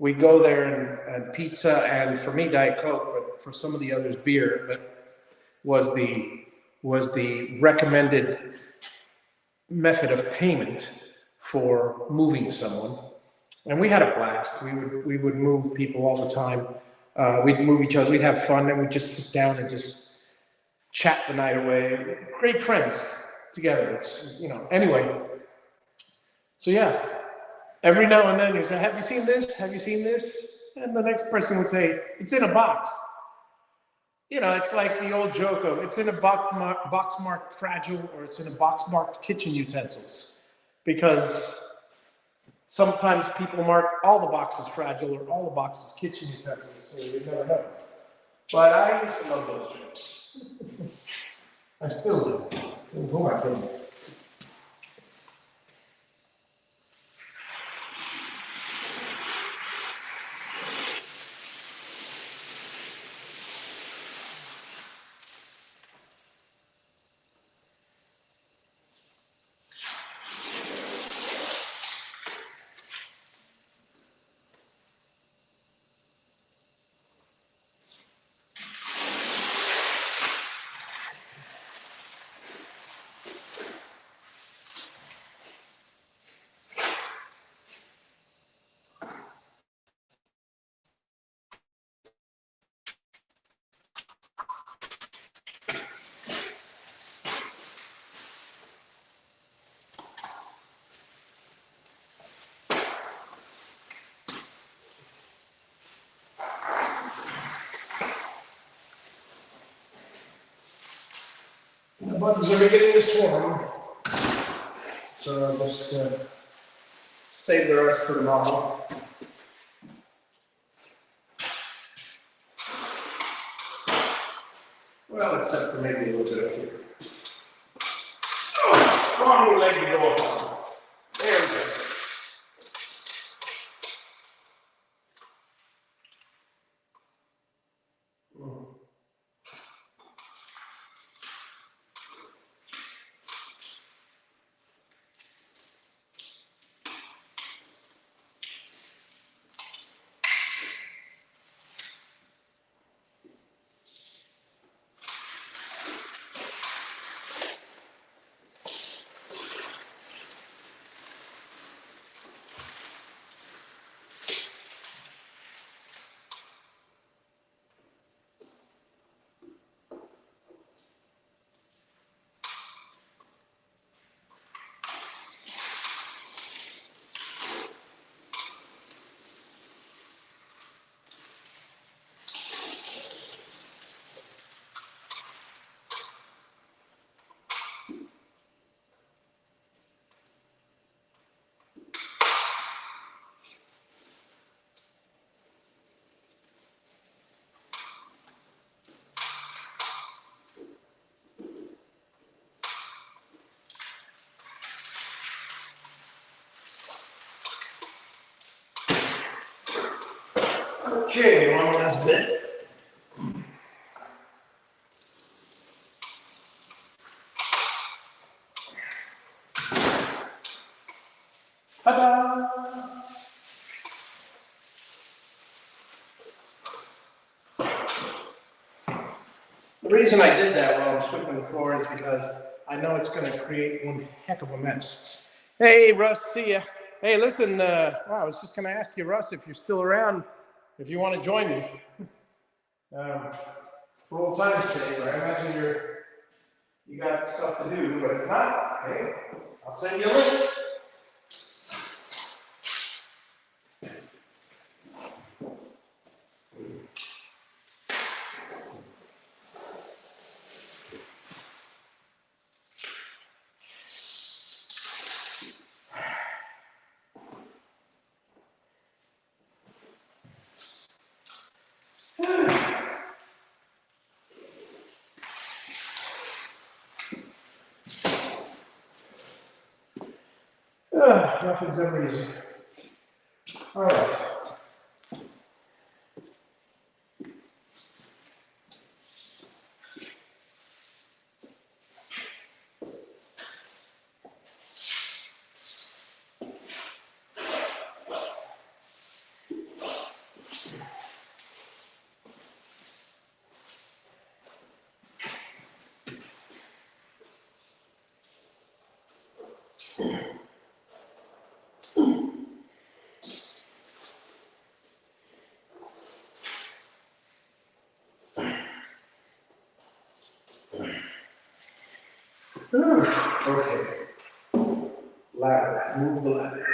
we go there and pizza, and for me, Diet Coke, but for some of the others, beer, but was the recommended method of payment for moving someone. And we had a blast. We would move people all the time. We'd move each other. We'd have fun, and we'd just sit down and just chat the night away. Great friends together. It's, anyway. So yeah, every now and then you say, have you seen this? Have you seen this? And the next person would say, it's in a box. It's like the old joke of, it's in a box marked fragile, or it's in a box marked kitchen utensils. Because sometimes people mark all the boxes fragile or all the boxes kitchen utensils, so you never know. But I used to love those jokes. I still do. Who am I kidding? The buttons are beginning to swarm, so I'll just save the rest for tomorrow. Well, except for maybe a little bit up here. Oh, strong leg to go upon. There we go. Okay, one last bit. Ta-da! The reason I did that while I'm sweeping the floor is because I know it's going to create one heck of a mess. Hey, Russ, see ya. Hey, listen, I was just going to ask you, Russ, if you're still around, if you want to join me. For old time's sake, I imagine you got stuff to do, but if not, hey, I'll send you a link. Nothing's ever easy. All right. Okay. Ladder. Move the ladder.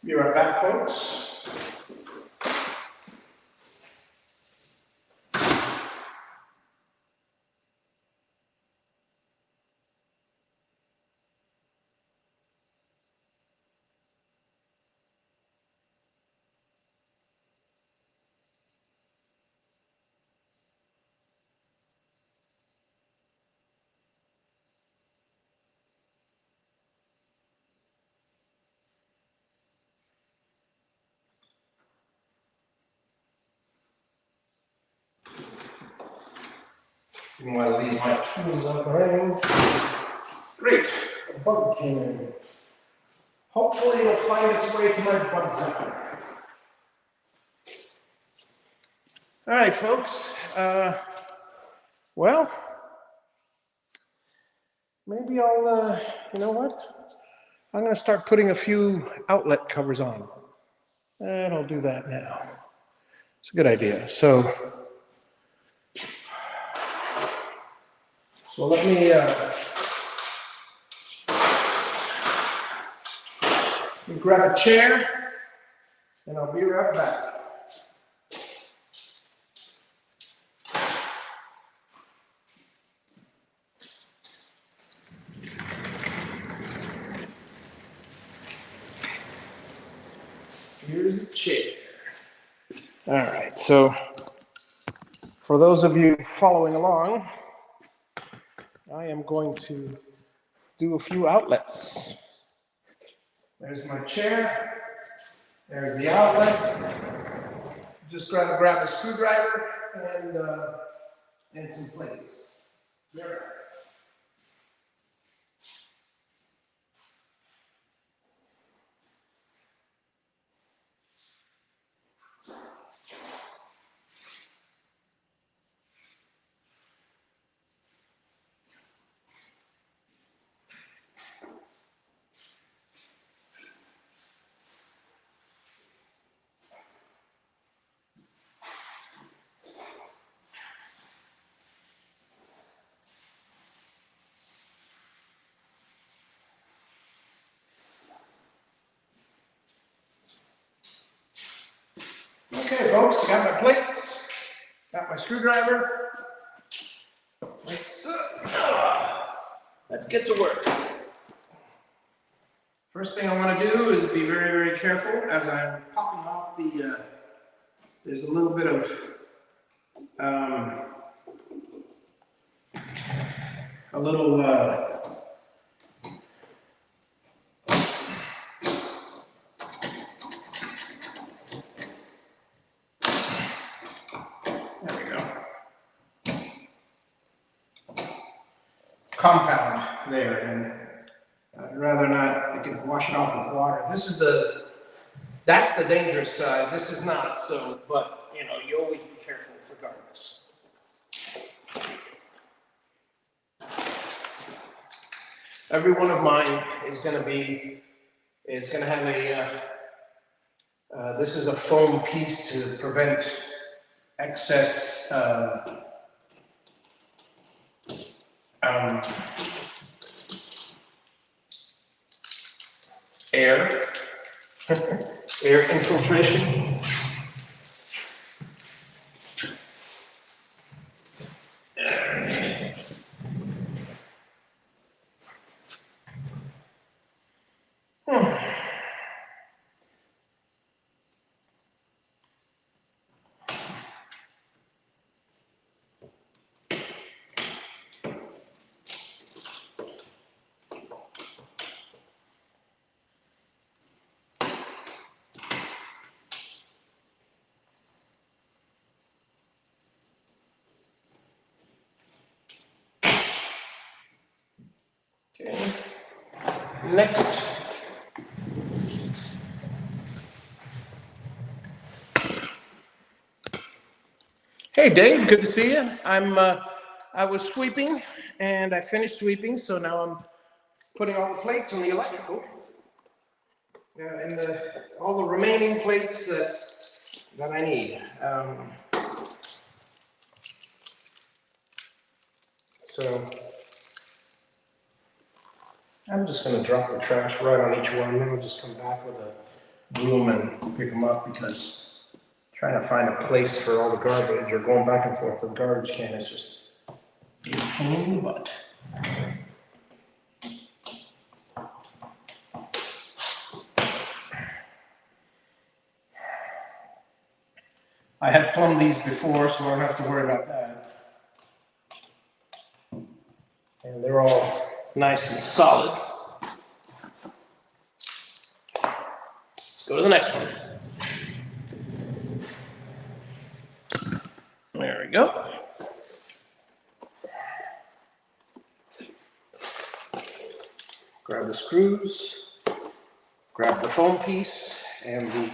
Be right back, folks. Didn't want to leave my tools out behind. Great, a bug came in. Hopefully it'll find its way to my bug zapper. All right, folks. Well, maybe I'll, you know what? I'm going to start putting a few outlet covers on. And I'll do that now. It's a good idea. So let me grab a chair, and I'll be right back. Here's the chair. All right, so for those of you following along, I am going to do a few outlets. There's my chair. There's the outlet. Just grab a screwdriver and some plates. There. Okay, folks, got my plates, got my screwdriver. Let's get to work. First thing I want to do is be very, very careful as I'm popping off the, there's a little bit of, there we go, compound there, and I'd rather not, I can wash it off with water. That's the dangerous side. This is not, so, but, you know, you always be careful regardless. Every one of mine is going to have a, this is a foam piece to prevent excess air infiltration. Okay. Next. Hey Dave, good to see you. I was sweeping and I finished sweeping, so now I'm putting all the plates on the electrical. And all the remaining plates that I need. So I'm just going to drop the trash right on each one, then I'll just come back with a broom and pick them up, because trying to find a place for all the garbage or going back and forth to the garbage can is just a pain in the butt. I had plumbed these before, so I don't have to worry about that. And they're all nice and solid. Let's go to the next one. There we go. Grab the screws, grab the foam piece and the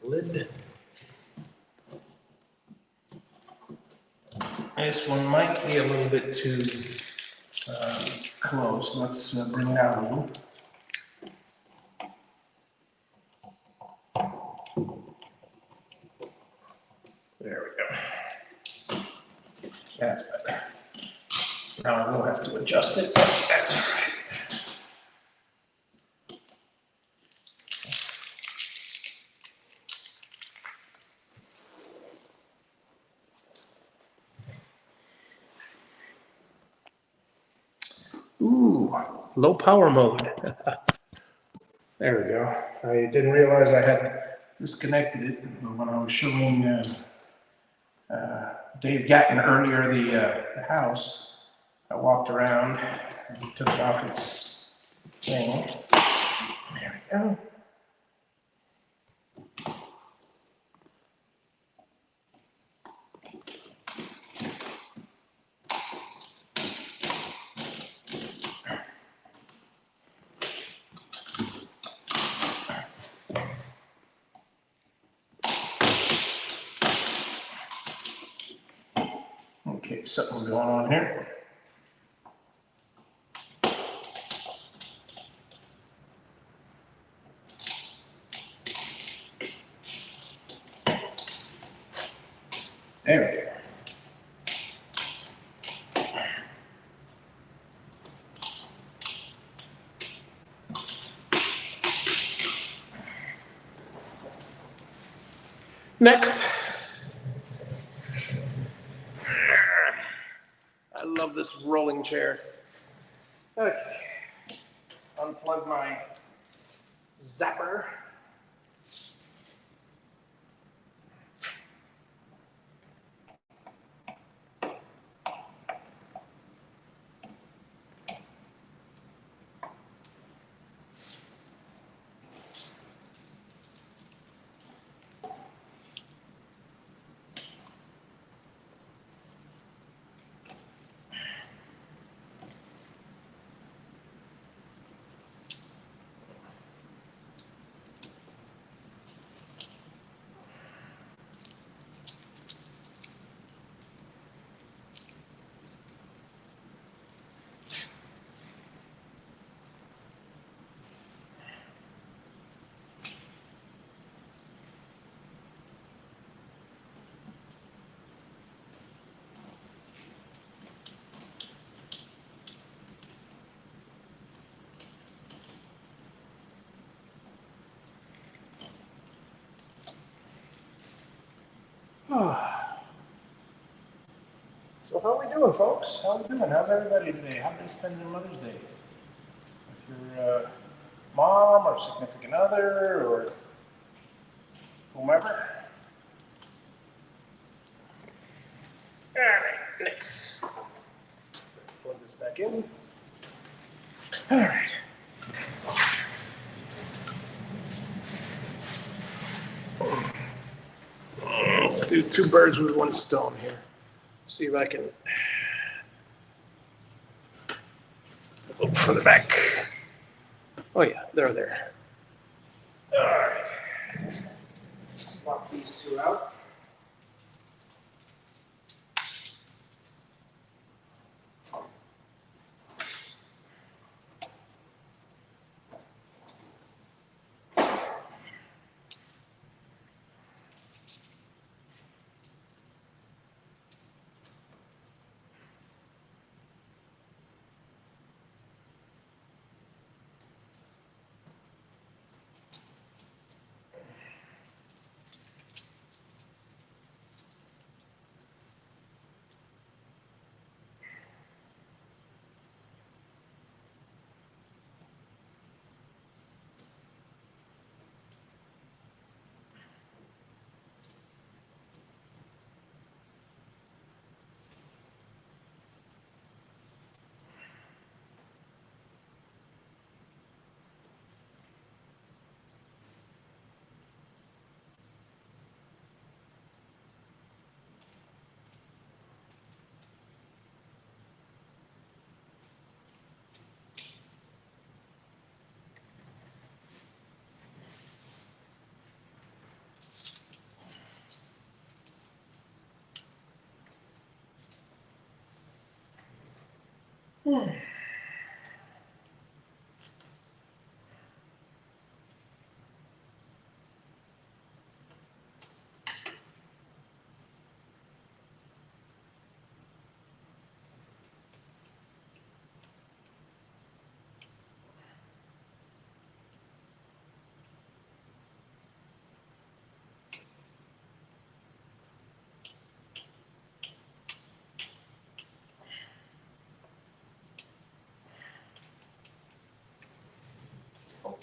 lid. This one might be a little bit too close. Let's bring it out a little. There we go. That's better. Now I will have to adjust it, but that's all right. Ooh, low power mode. There we go. I didn't realize I had disconnected it when I was showing Dave Gatton earlier the house. I walked around and took it off its thing. There we go. Okay, something's going on here. There we go. Next. I love this rolling chair. Okay. Unplug my zapper. So how are we doing, folks? How are we doing? How's everybody today? How'd they spend their Mother's Day? With your mom or significant other or whomever? All right, next. Plug this back in. All right. Let's do two birds with one stone here. See if I can look from the back. Oh yeah, they're there. All right. Swap these two out.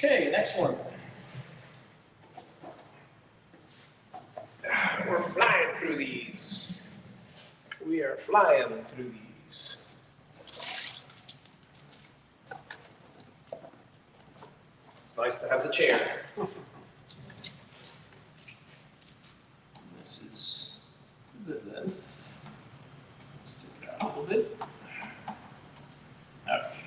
Okay, next one. We're flying through these. We are flying through these. It's nice to have the chair. This is good length. Stick it out a little bit. Okay.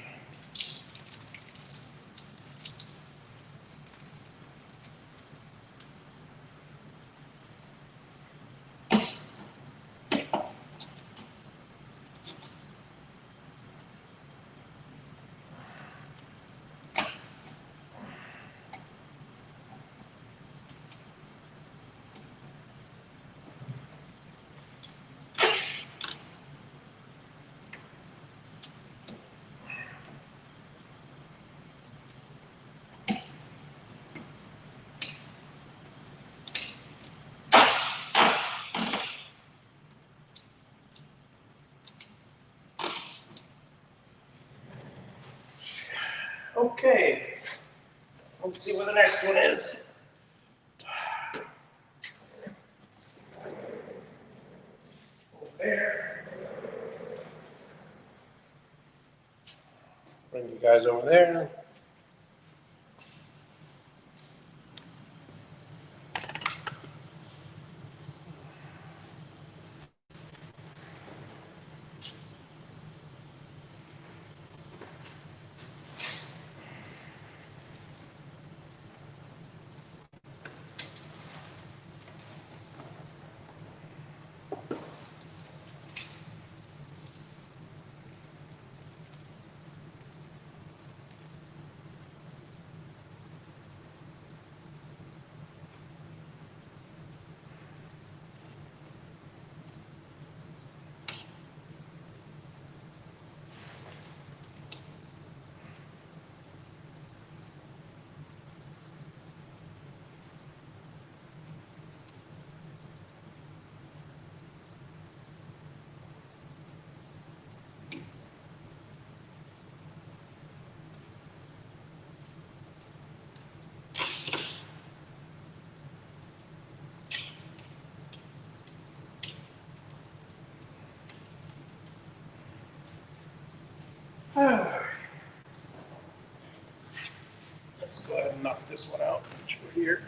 Okay, let's see where the next one is. Over there. Bring you guys over there. Let's go ahead and knock this one out, which we're here.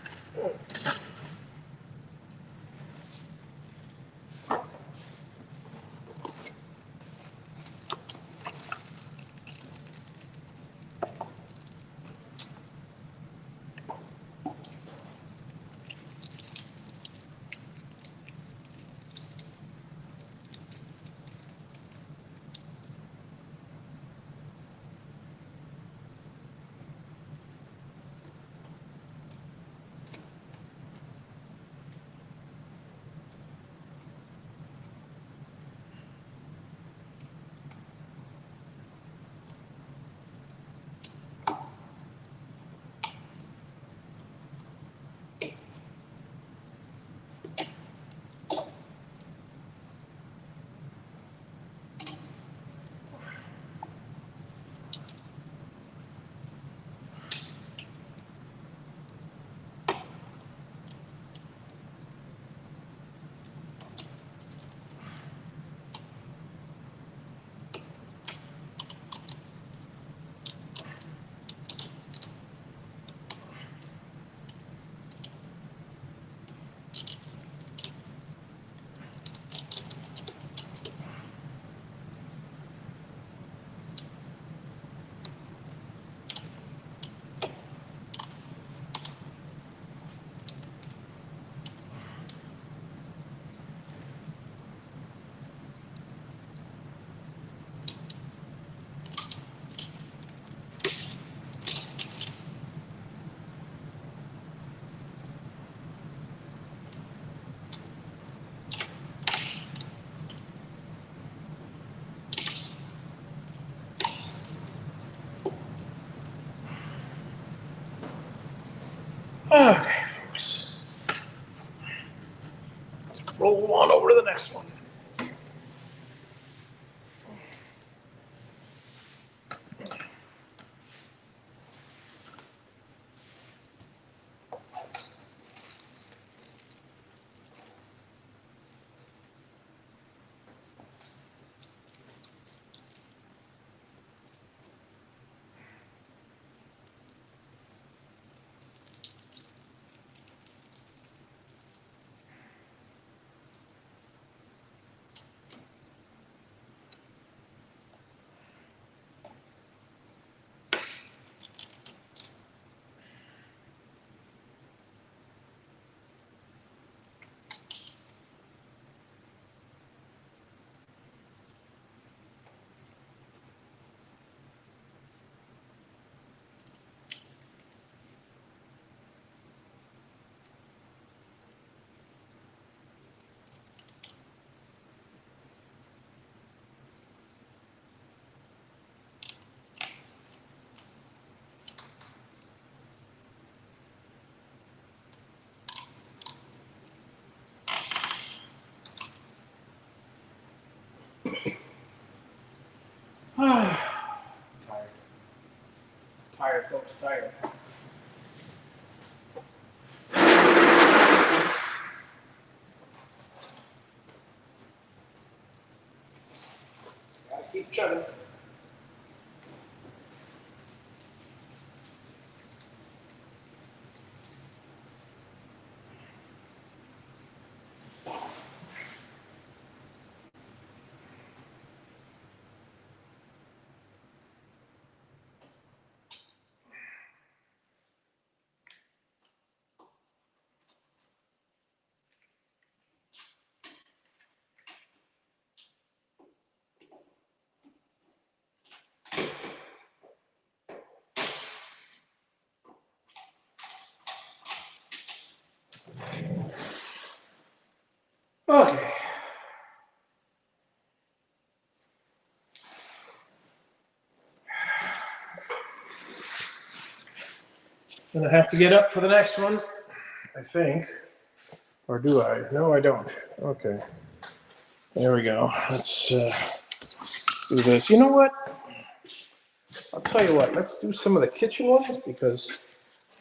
Okay, folks. Let's roll on over to the next one. Tired. Tired, folks, tired. Gotta keep chugging. Okay. Gonna have to get up for the next one, I think. Or do I? No, I don't. Okay. There we go. Let's do this. You know what? I'll tell you what. Let's do some of the kitchen ones because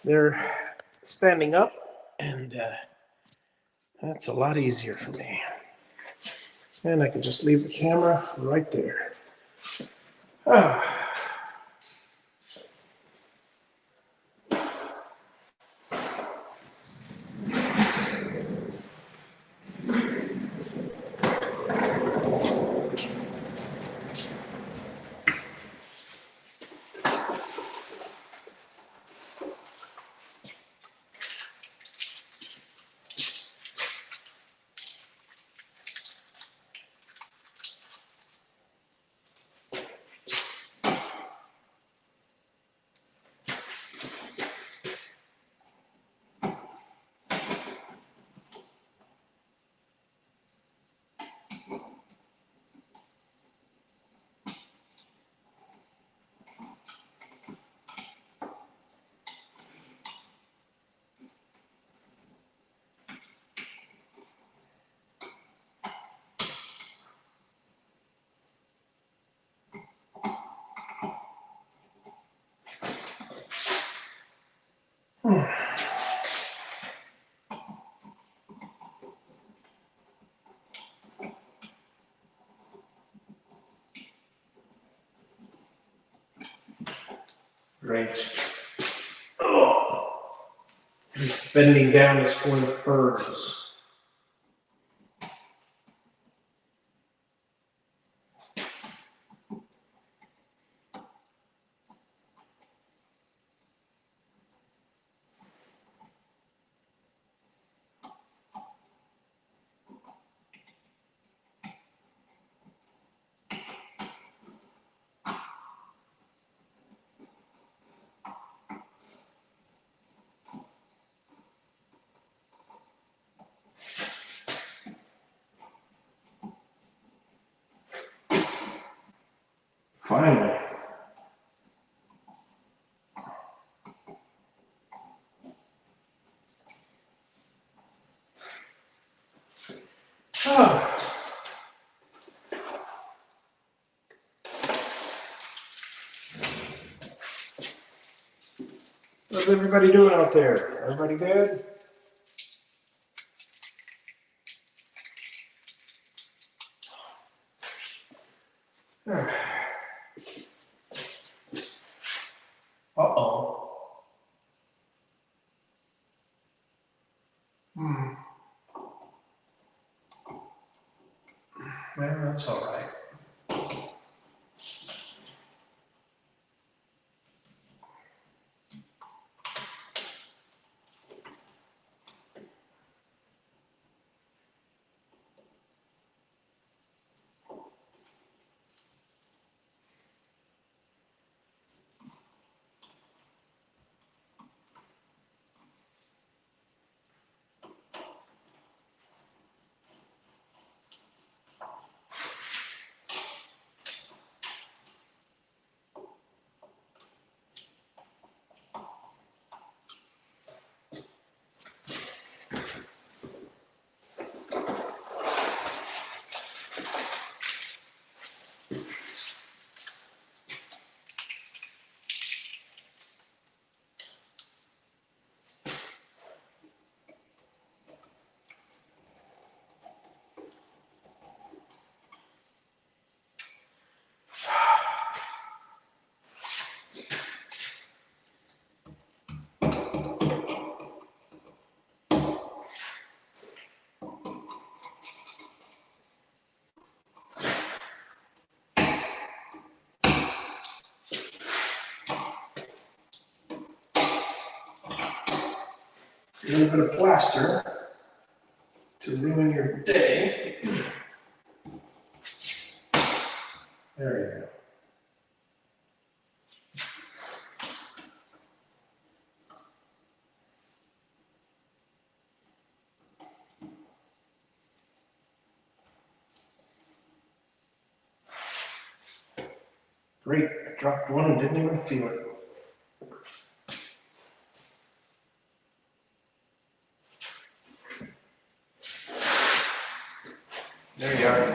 they're standing up and that's a lot easier for me. And I can just leave the camera right there. Ah. Great. Oh. Bending down is for the birds. Finally. How's everybody doing out there? Everybody good? Uh-oh. Well, that's all right. A little bit of plaster to ruin your day. There you go. Great, I dropped one and didn't even feel it. There you are.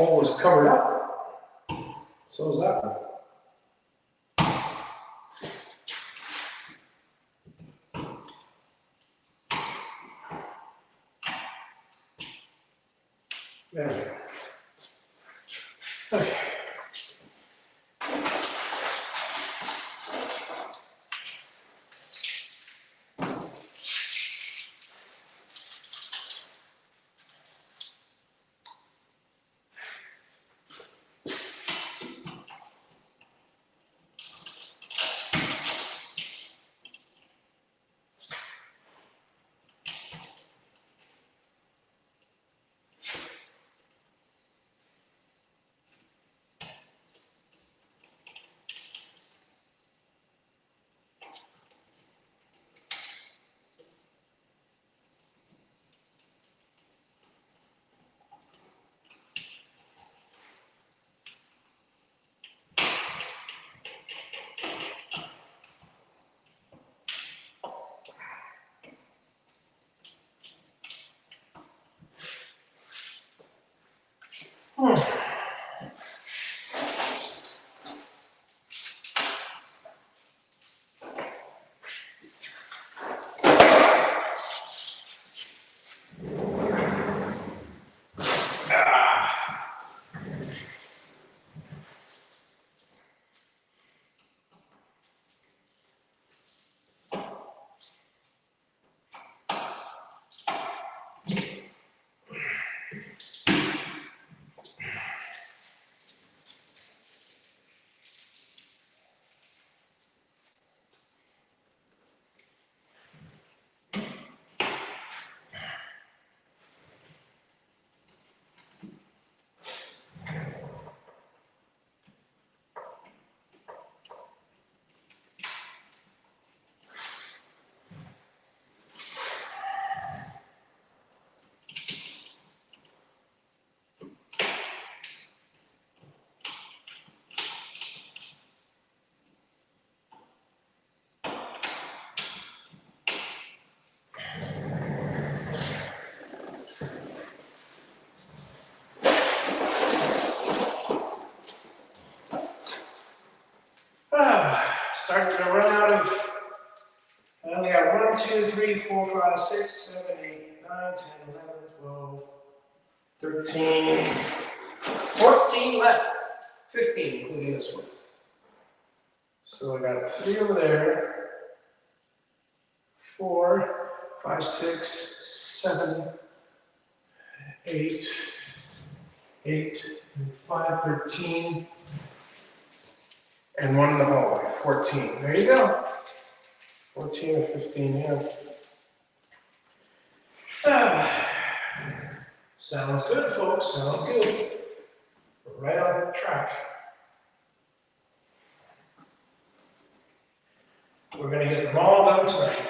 hole was covered up. So is that one. There we go. Okay. Starting to run out of, I only got 1, 2, 3, 4, 5, 6, 7, 8, 9, 10, 11, 12, 13, 14 left. 15, including this one. So I got 3 over there, 4, 5, 6, 7, 8, 8, and 5, 13, and 1 in the hallway, 14. There you go. 14 or 15, yeah. Sounds good, folks. Sounds good. We're right on the track. We're going to get them all done tonight.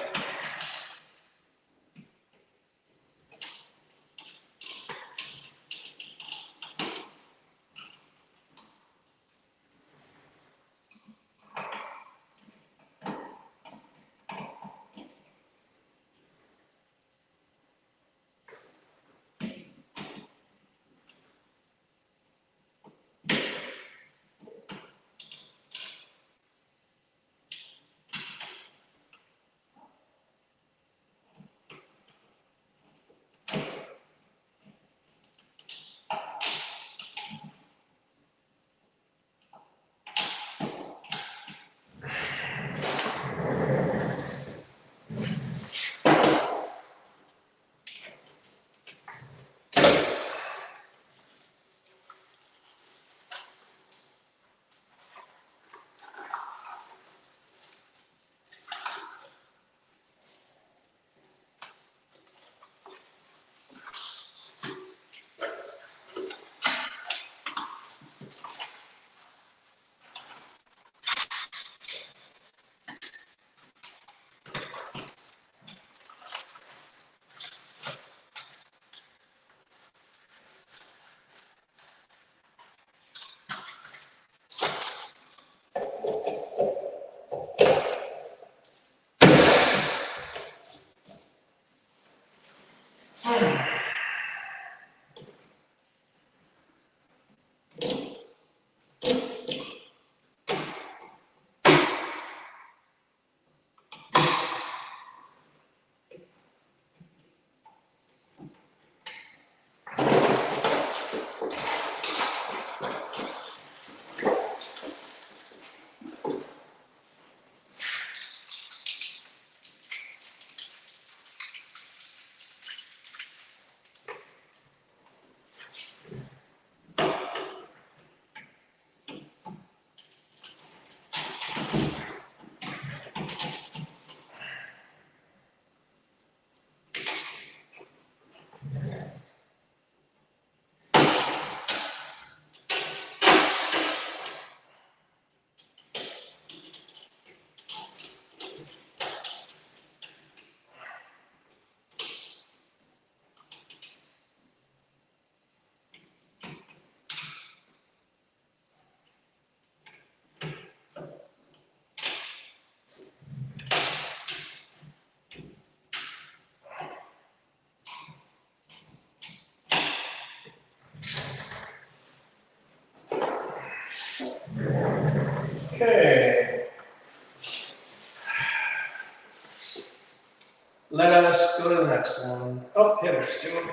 last one. Oh, yeah, there's two up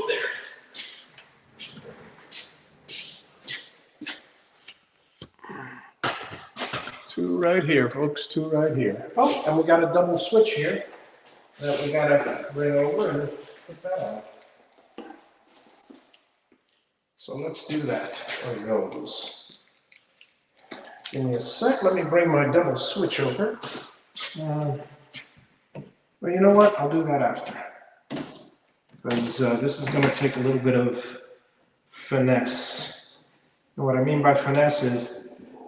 there. Two right here, folks, two right here. Oh, and we got a double switch here that we gotta bring over and put that on. So let's do that. There it goes. Give me a sec, let me bring my double switch over. Well, you know what, I'll do that after. Because this is gonna take a little bit of finesse. And what I mean by finesse is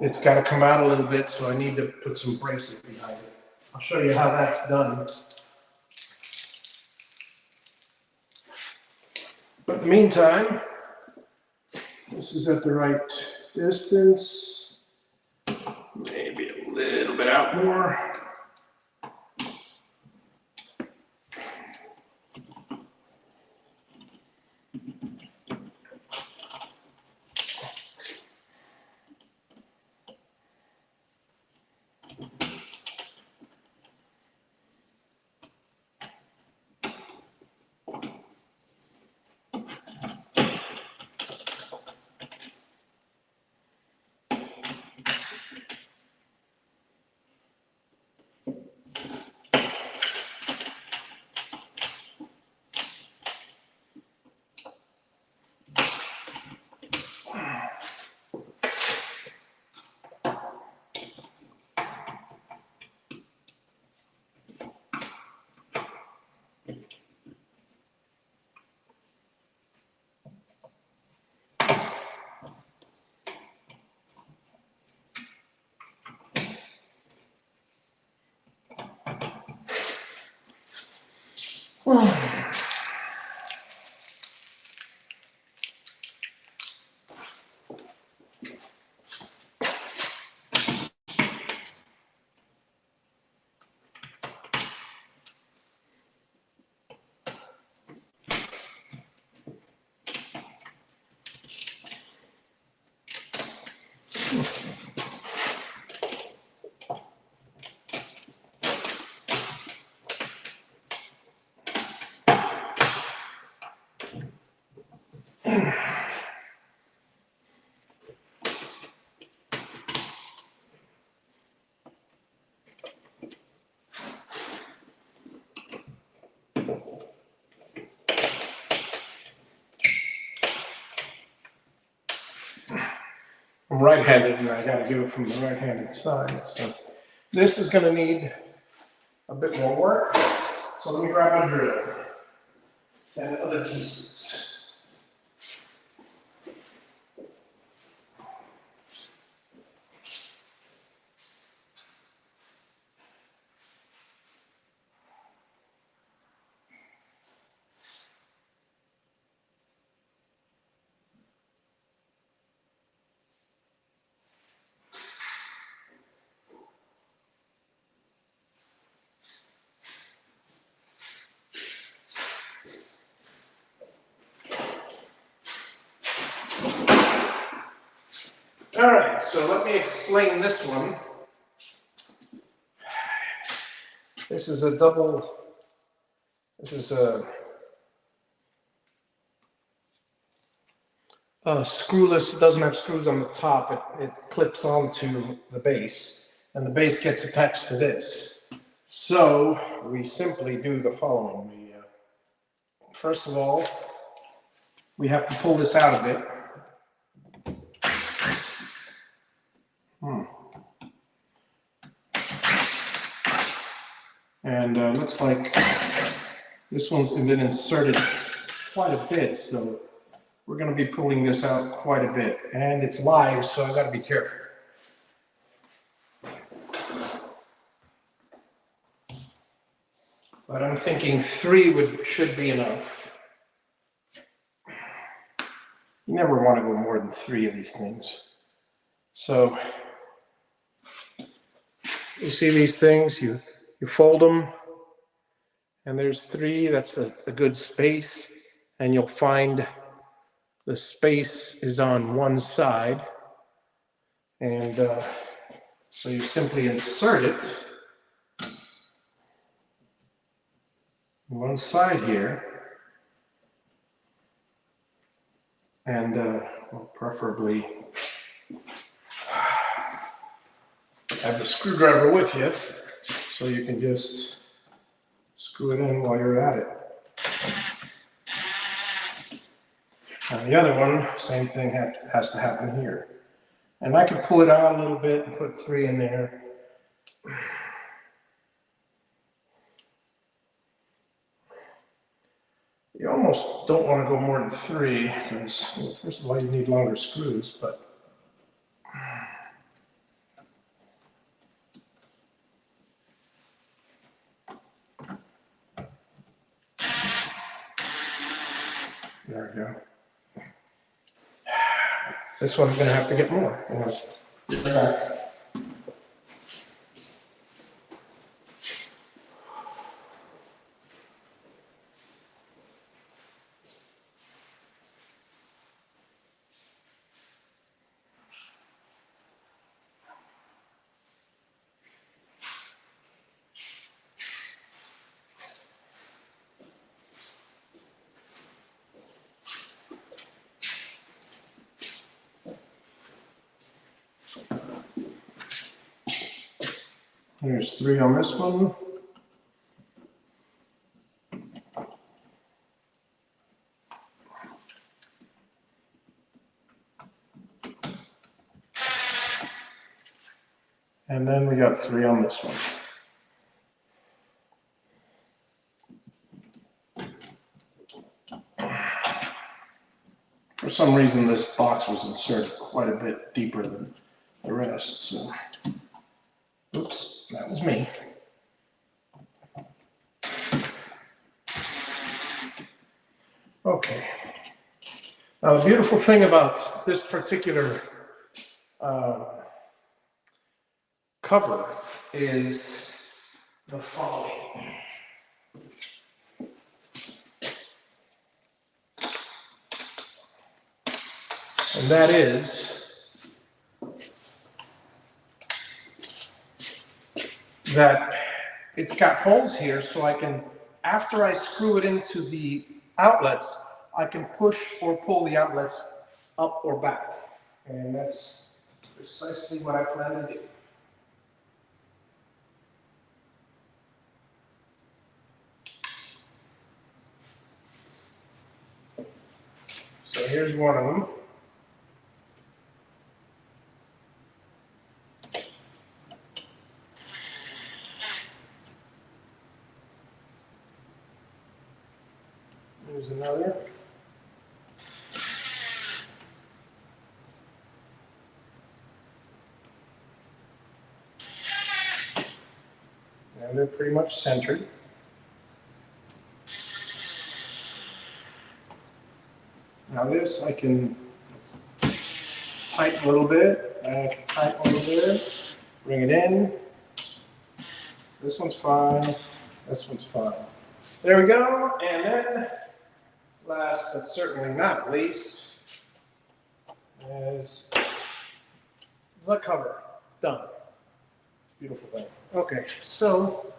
it's got to come out a little bit, so I need to put some braces behind it. I'll show you how that's done. But in the meantime, this is at the right distance. Maybe a little bit out more. I'm right-handed and I got to do it from the right-handed side. So this is going to need a bit more work. So let me grab my drill and other pieces. All right, so let me explain this one. This is a screwless, it doesn't have screws on the top, it clips onto the base, and the base gets attached to this. So we simply do the following. First of all, we have to pull this out of it. And looks like this one's been inserted quite a bit, so we're going to be pulling this out quite a bit. And it's live, so I've got to be careful. But I'm thinking 3 should be enough. You never want to go more than 3 of these things. So you see these things, you fold them, and there's 3, that's a good space, and you'll find the space is on one side, and so you simply insert it. one side here, and well, preferably have the screwdriver with you so you can just screw it in while you're at it. And the other one, same thing has to happen here. And I can pull it out a little bit and put 3 in there. You almost don't want to go more than 3 because, well, first of all, you need longer screws, but there we go. This one I'm going to have to get more. Back. There's 3 on this one. And then we got 3 on this one. For some reason, this box was inserted quite a bit deeper than the rest, so. Oops, that was me. Okay. Now, the beautiful thing about this particular cover is the following. And that is that it's got holes here so I can, after I screw it into the outlets, I can push or pull the outlets up or back. And that's precisely what I plan to do. So here's one of them. Here's another. And they're pretty much centered. Now this I can tighten a little bit, and I can tighten a little bit, bring it in. This one's fine, this one's fine. There we go, and then last but certainly not least is the cover. Done. Beautiful thing. Okay, so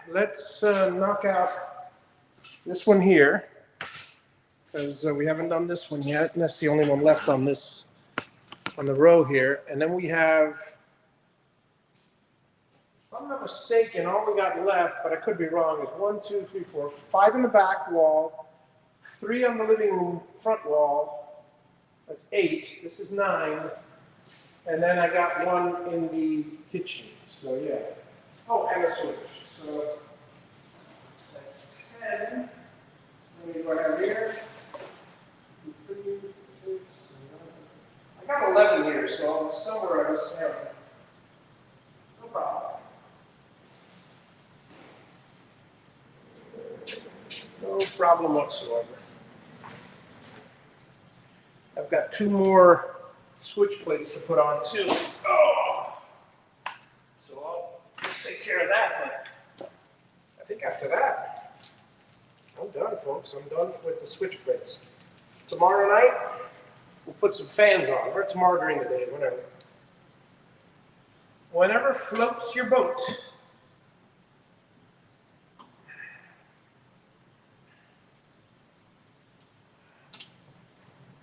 let's knock out this one here, because we haven't done this one yet, and that's the only one left on this, on the row here. And then we have, if I'm not mistaken, all we got left, but I could be wrong, is 1, 2, 3, 4, 5 in the back wall, 3 on the living room front wall. That's 8. This is 9. And then I got 1 in the kitchen. So yeah. Oh, and a switch. So that's 10. Let me go ahead here. I got 11 here, so somewhere I was there. No problem. No problem whatsoever. I've got 2 more switch plates to put on too. Oh. So I'll take care of that, but I think after that, I'm done, folks. I'm done with the switch plates. Tomorrow night, we'll put some fans on, or tomorrow during the day, whatever. Whenever floats your boat.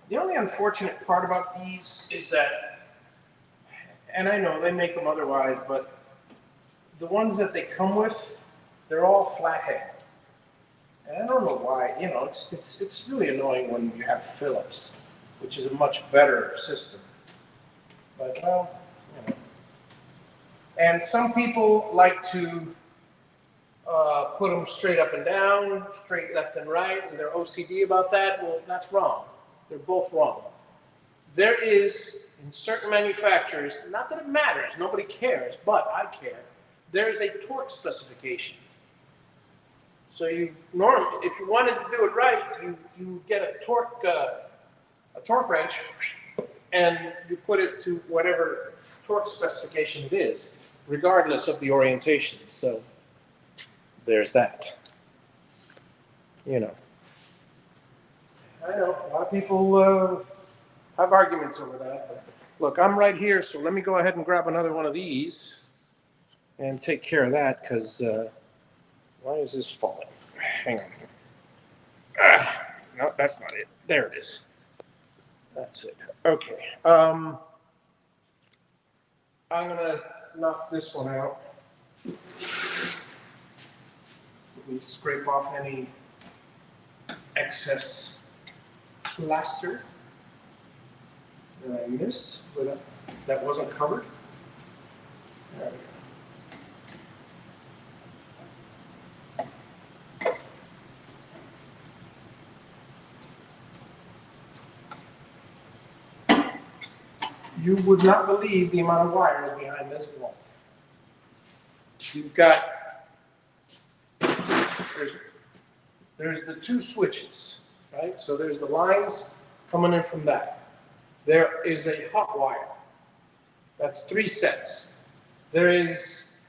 The only unfortunate part about these is that, and I know they make them otherwise, but the ones that they come with, they're all flathead. And I don't know why, you know, it's really annoying when you have Philips, which is a much better system. But, well, you know. And some people like to put them straight up and down, straight left and right, and they're OCD about that. Well, that's wrong. They're both wrong. There is, in certain manufacturers, not that it matters, nobody cares, but I care, there is a torque specification. So you normally, if you wanted to do it right, you get a torque wrench, and you put it to whatever torque specification it is, regardless of the orientation. So there's that. You know. I know a lot of people have arguments over that. But look, I'm right here, so let me go ahead and grab another one of these and take care of that, because why is this falling? Hang on. No, that's not it. There it is. That's it. Okay. I'm gonna knock this one out. Let me scrape off any excess plaster that I missed, but that wasn't covered. There we go. You would not believe the amount of wires behind this wall. You've got, there's the two switches, right? So there's the lines coming in from that. There is a hot wire. That's 3 sets. There is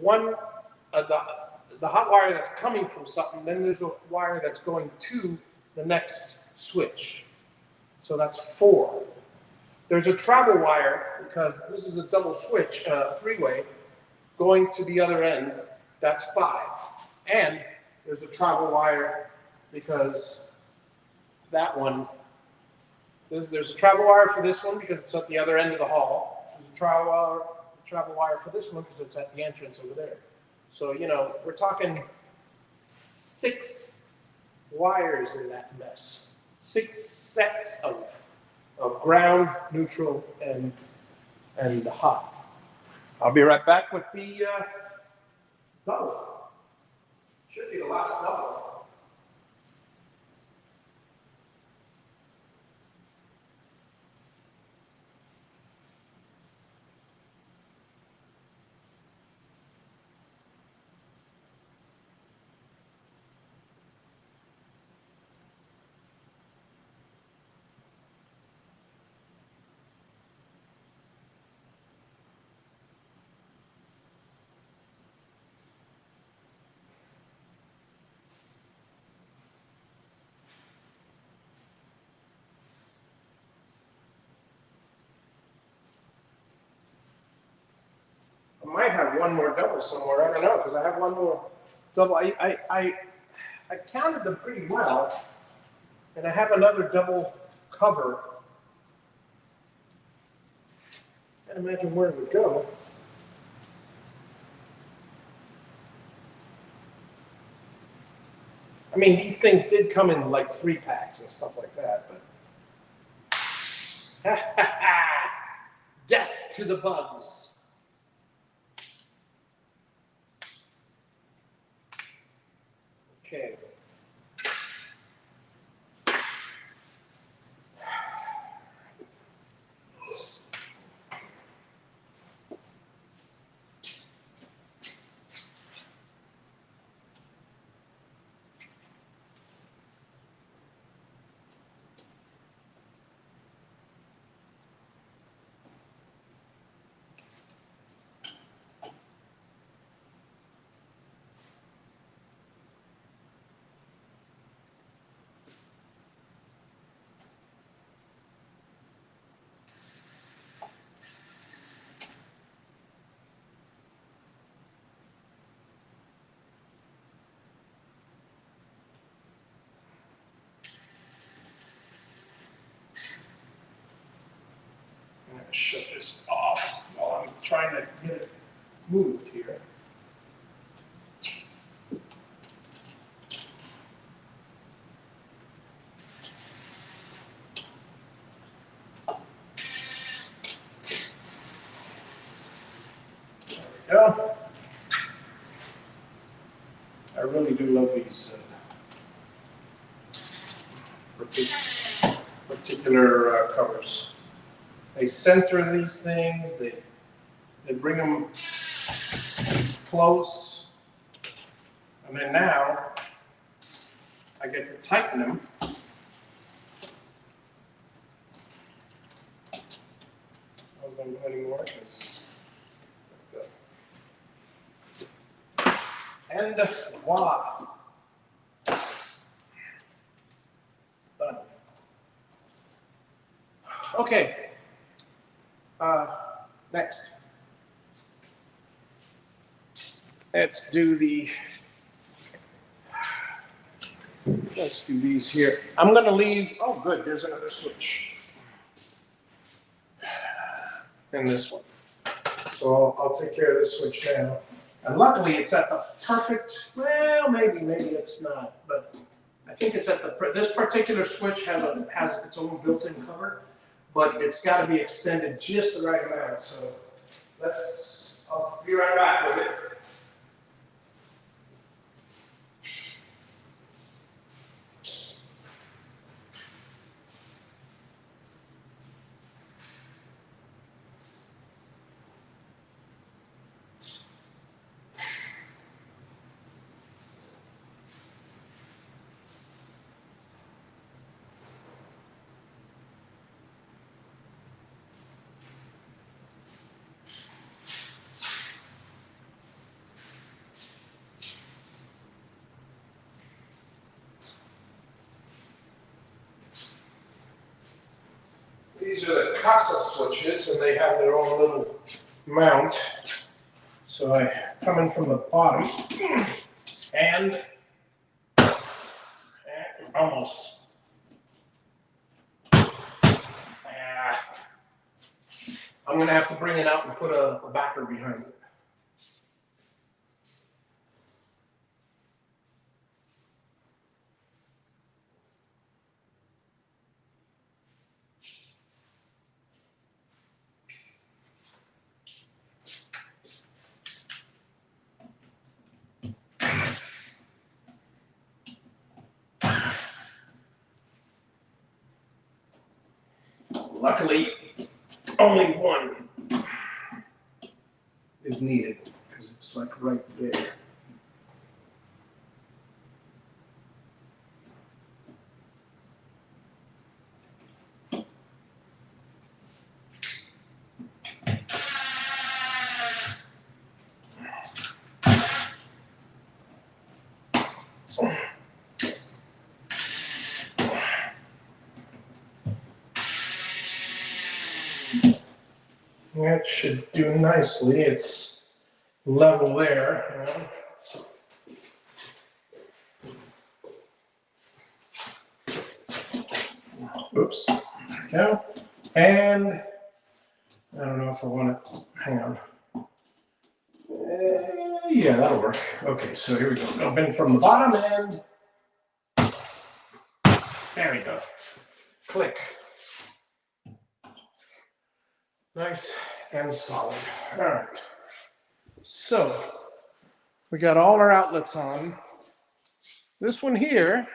one, the hot wire that's coming from something, then there's a wire that's going to the next switch. So that's 4. There's a travel wire, because this is a double switch, 3-way, going to the other end, that's 5. And there's a travel wire, because that one, there's a travel wire for this one because it's at the other end of the hall. There's a travel wire for this one because it's at the entrance over there. So, you know, we're talking 6 wires in that mess. 6 sets of ground, neutral, and hot. I'll be right back with the double. Should be the last double. I might have one more double somewhere. I don't know, because I have one more double. I counted them pretty well, and I have another double cover. I can't imagine where it would go. I mean, these things did come in like 3 packs and stuff like that, but death to the bugs. Okay. shut this off while I'm trying to get it moved here. There we go. I really do love these particular covers. They center these things. They bring them close, and then now I get to tighten them. I wasn't doing anymore because. And voila. Done. Okay. Next. Let's do these here. I'm going to leave. Oh, good. There's another switch. And this one. So I'll take care of this switch now. And luckily, it's at the perfect. Well, maybe it's not, but I think it's at the. This particular switch has its own built-in cover, but it's got to be extended just the right amount. So I'll be right back with it. These are the Casa switches, and they have their own little mount. So I come in from the bottom, and almost. I'm going to have to bring it out and put a backer behind it. Luckily, only one is needed because it's like right there. That should do nicely. It's level there. Oops. There we go. And I don't know if I want to. Hang on. Yeah, that'll work. Okay, so here we go. Jump in from the bottom and there we go. Click. Nice and solid. All right. So we got all our outlets on. This one here,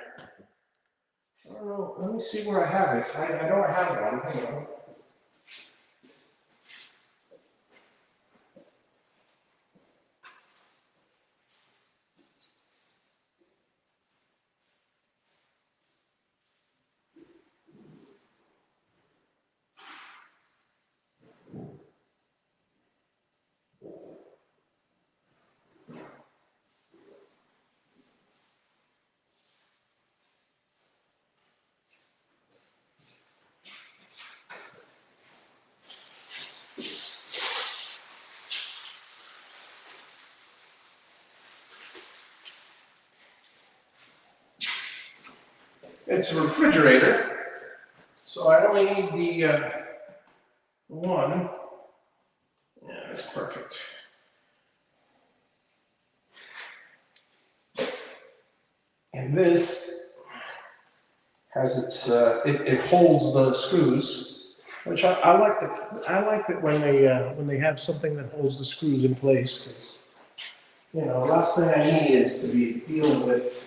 I don't know. Let me see where I have it. I know I have one. Hang on. It's a refrigerator, so I only need the one. Yeah, that's perfect. And this has its, it holds the screws, which I like. I like it when they have something that holds the screws in place. Because the last thing I need is to be dealing with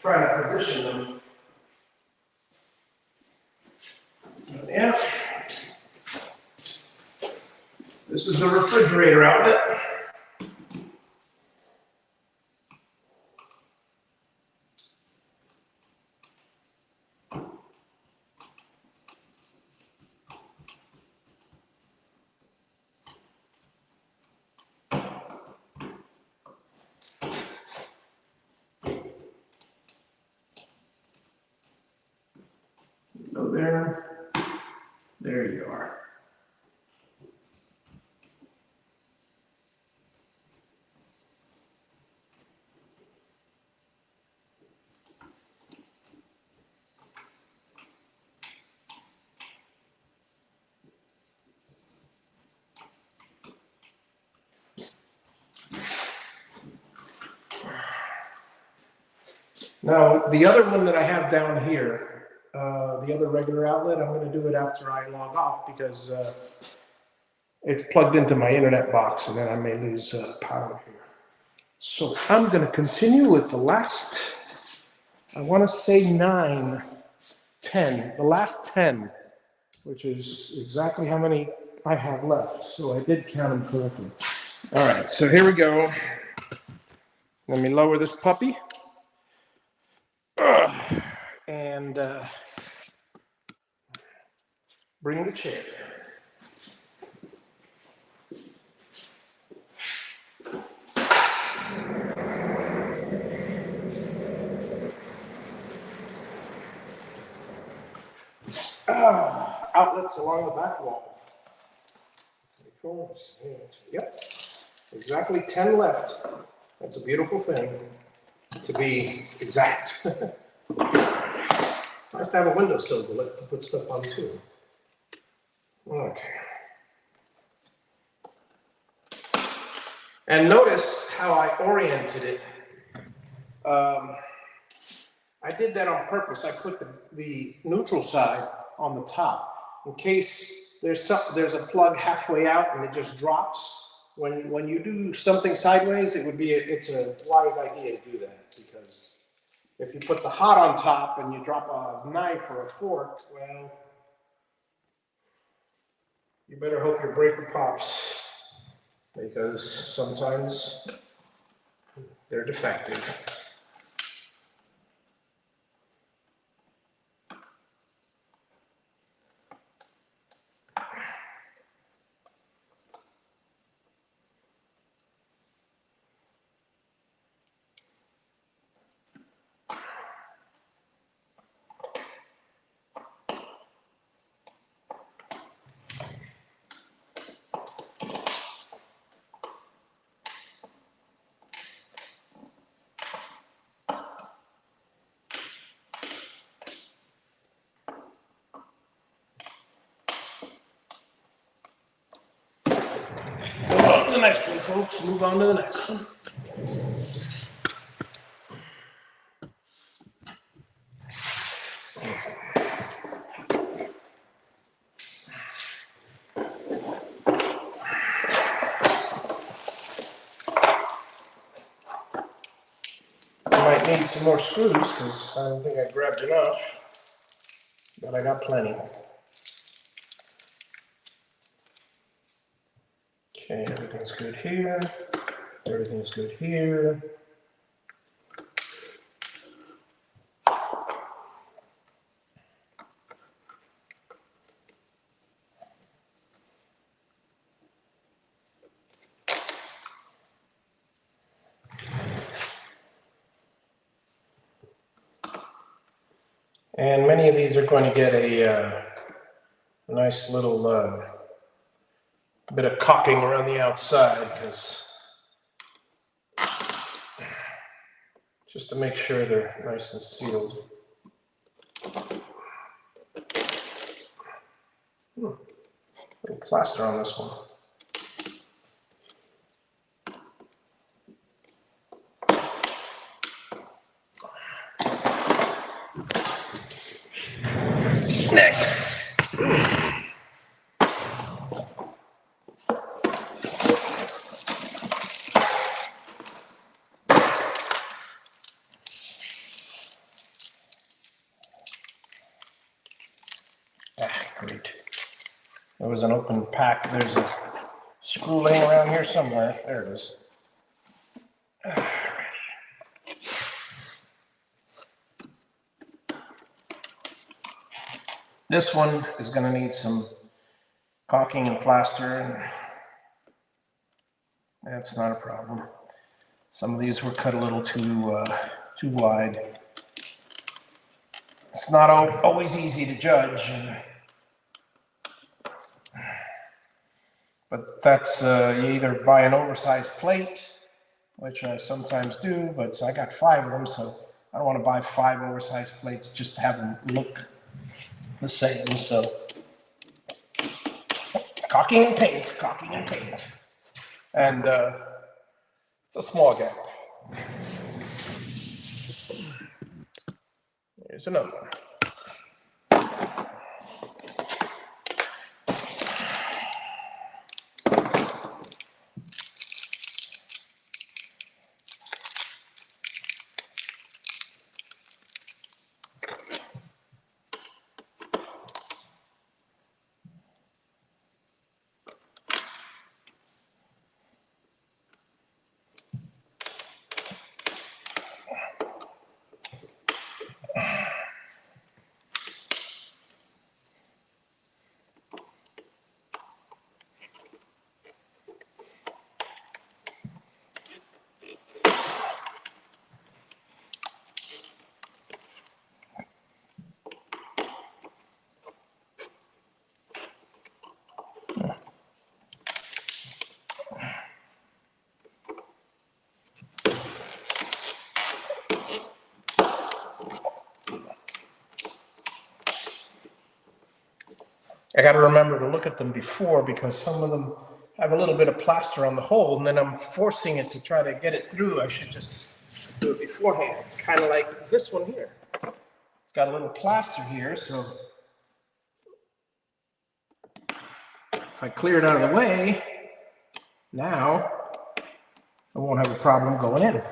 trying to position them. Yeah. This is the refrigerator outlet. Go there. There you are. Now, the other one that I have down here, the other regular outlet, I'm going to do it after I log off because it's plugged into my internet box and then I may lose power here. So I'm going to continue with the last, I want to say 9, 10, the last 10, which is exactly how many I have left. So I did count them correctly. All right, so here we go. Let me lower this puppy. And bring the chair. Outlets along the back wall. Yep, exactly 10 left. That's a beautiful thing, to be exact. Nice to have a windowsill to put stuff on too. Okay. And notice how I oriented it. I did that on purpose. I put the neutral side on the top in case there's a plug halfway out and it just drops. When you do something sideways, it's a wise idea to do that, because if you put the hot on top and you drop a knife or a fork, well, you better hope your breaker pops, because sometimes they're defective. Move on to the next one, folks. Move on to the next one. I might need some more screws because I don't think I grabbed enough, but I got plenty. Okay, everything's good here. Everything's good here. And many of these are going to get a nice little bit of caulking around the outside, because just to make sure they're nice and sealed. Put plaster on this one. Next. Great. There was an open pack. There's a screw laying around here somewhere. There it is. This one is going to need some caulking and plaster, and that's not a problem. Some of these were cut a little too wide. It's not always easy to judge, but that's you either buy an oversized plate, which I sometimes do, but I got 5 of them, so I don't want to buy 5 oversized plates just to have them look the same. So caulking and paint, and it's a small gap. Here's another one. I got to remember to look at them before, because some of them have a little bit of plaster on the hole, and then I'm forcing it to try to get it through. I should just do it beforehand, kind of like this one here. It's got a little plaster here, so if I clear it out of the way, now I won't have a problem going in.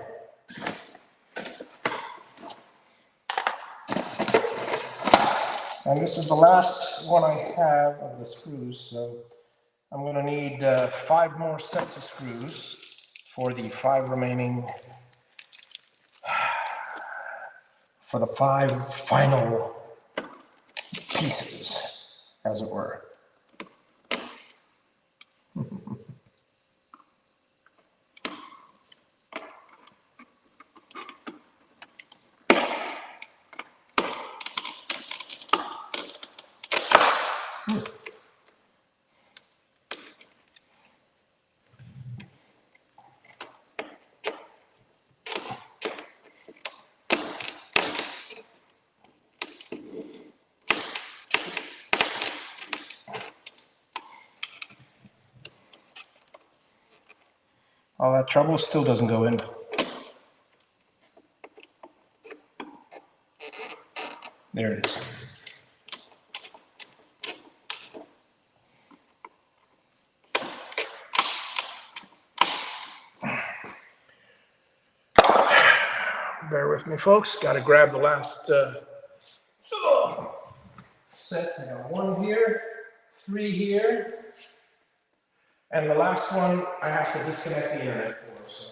And this is the last one I have of the screws, so I'm going to need 5 more sets of screws for the 5 remaining, for the 5 final pieces, as it were. All that trouble still doesn't go in. There it is. Bear with me, folks. Got to grab the last sets. I got 1 here, 3 here, and the last one I have to disconnect the internet for. So.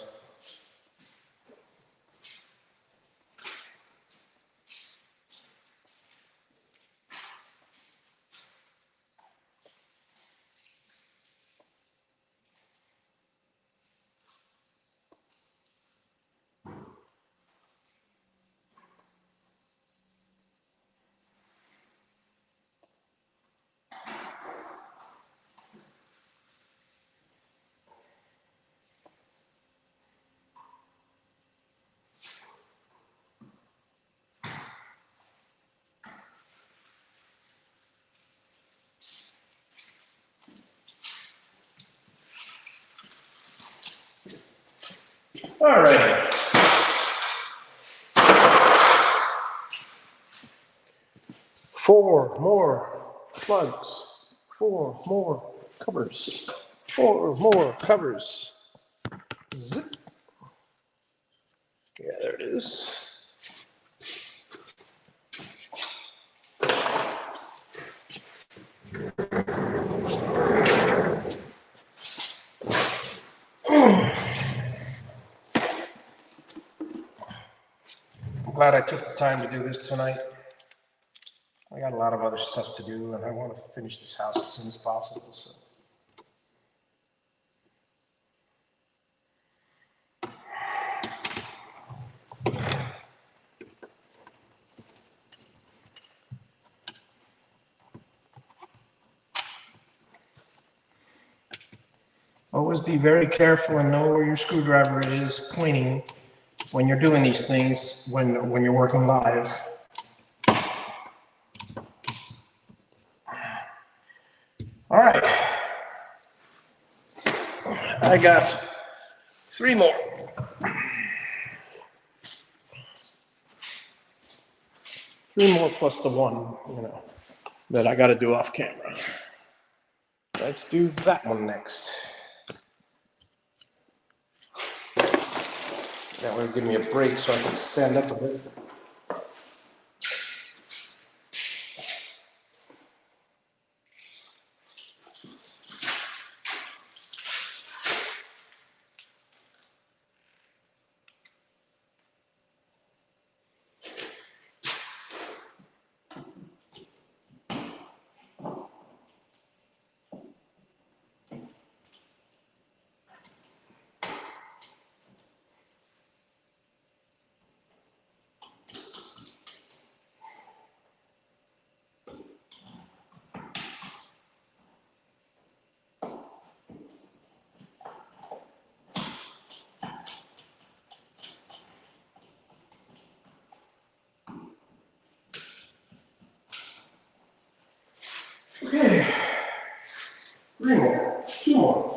All right. Four more plugs. Four more covers. Four more covers. Zip. Yeah, there it is. I'm glad I took the time to do this tonight. I got a lot of other stuff to do, and I want to finish this house as soon as possible. So. Always be very careful and know where your screwdriver is pointing when you're doing these things, when you're working live. All right. I got 3 more. 3 more plus the one, that I got to do off camera. Let's do that one next. That will give me a break so I can stand up a bit. Okay, 3 more, 2 more.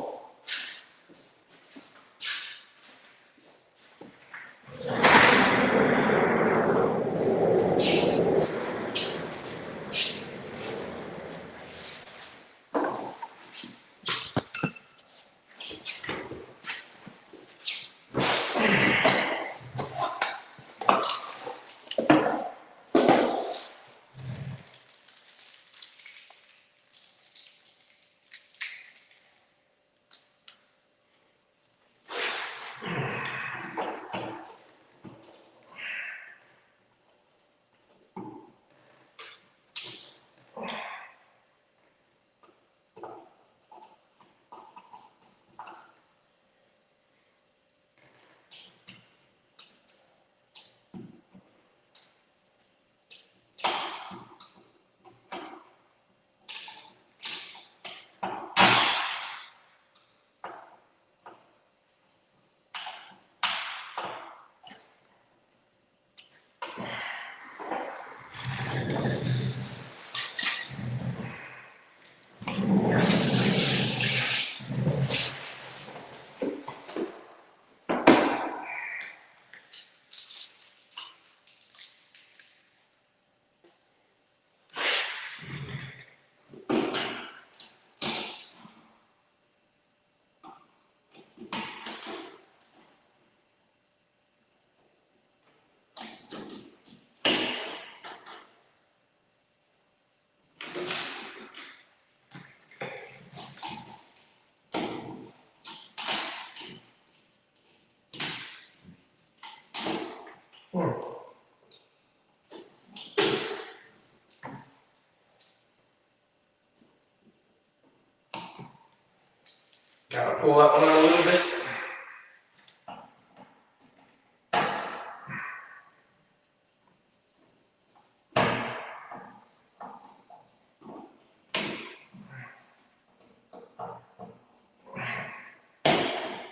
Gotta pull that one out a little bit.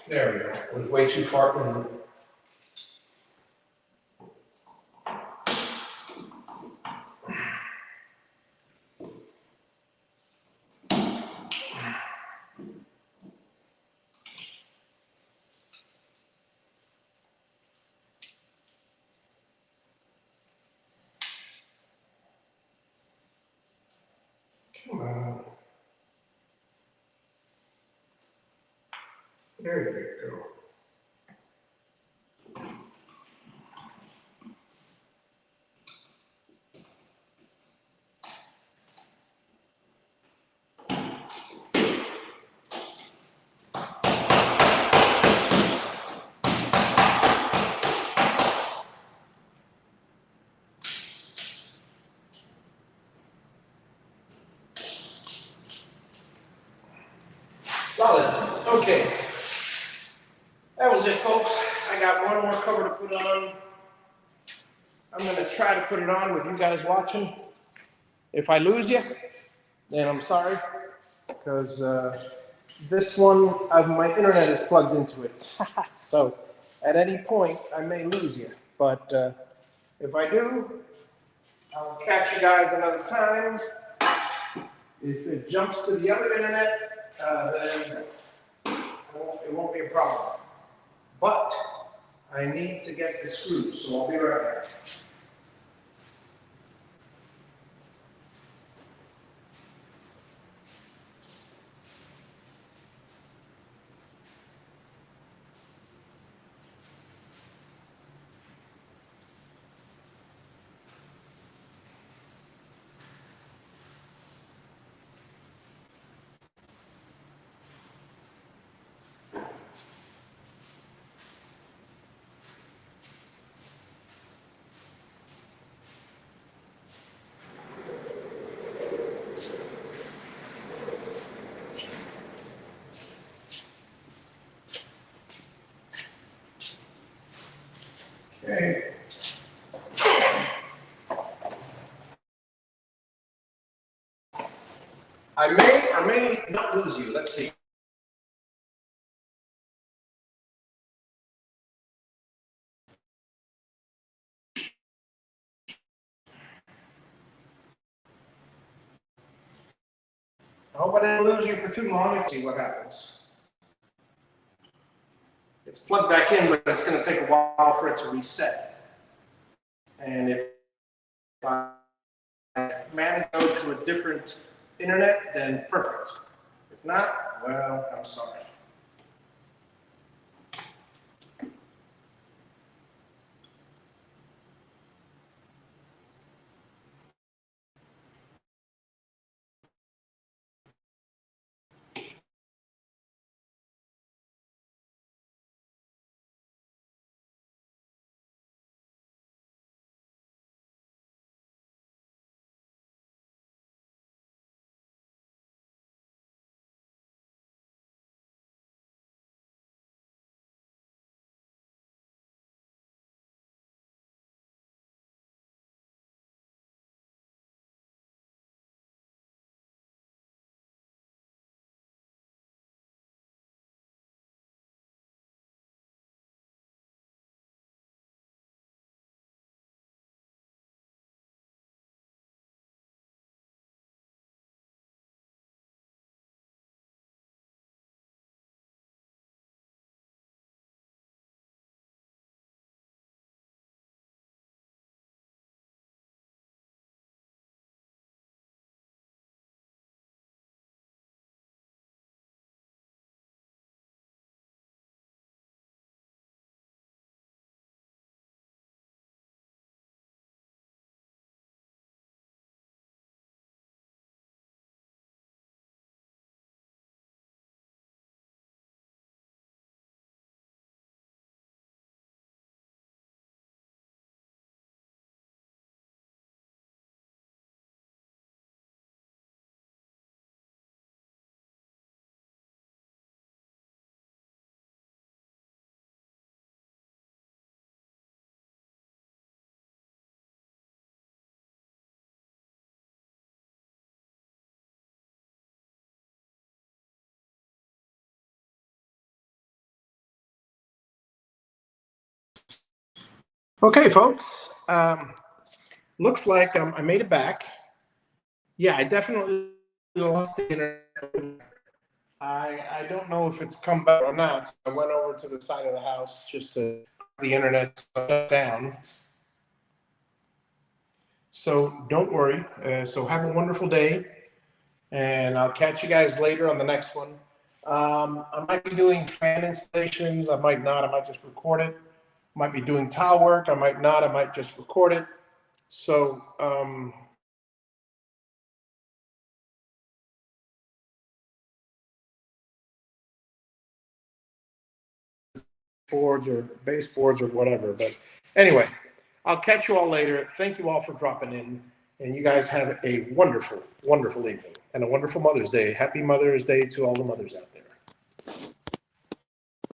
There we go. It was way too far in. Come on. There you go. Solid. Okay. That was it, folks. I got one more cover to put on. I'm going to try to put it on with you guys watching. If I lose you, then I'm sorry, because this one, my internet is plugged into it. So at any point, I may lose you. But if I do, I'll catch you guys another time. If it jumps to the other internet, then it won't be a problem. But I need to get the screws, so I'll be right back. Okay. I may or may not lose you. Let's see. I hope I didn't lose you for too long. Let's see what happens. It's plugged back in, but it's going to take a while for it to reset. And if I manage to go to a different internet, then perfect. If not, well, I'm sorry. Okay, folks. Looks like I made it back. Yeah, I definitely lost the internet. I don't know if it's come back or not. So I went over to the side of the house just to the internet shut down. So don't worry. So have a wonderful day. And I'll catch you guys later on the next one. I might be doing fan installations. I might not. I might just record it. Might be doing tile work. I might not. I might just record it. So, boards or baseboards or whatever. But anyway, I'll catch you all later. Thank you all for dropping in. And you guys have a wonderful, wonderful evening and a wonderful Mother's Day. Happy Mother's Day to all the mothers out there.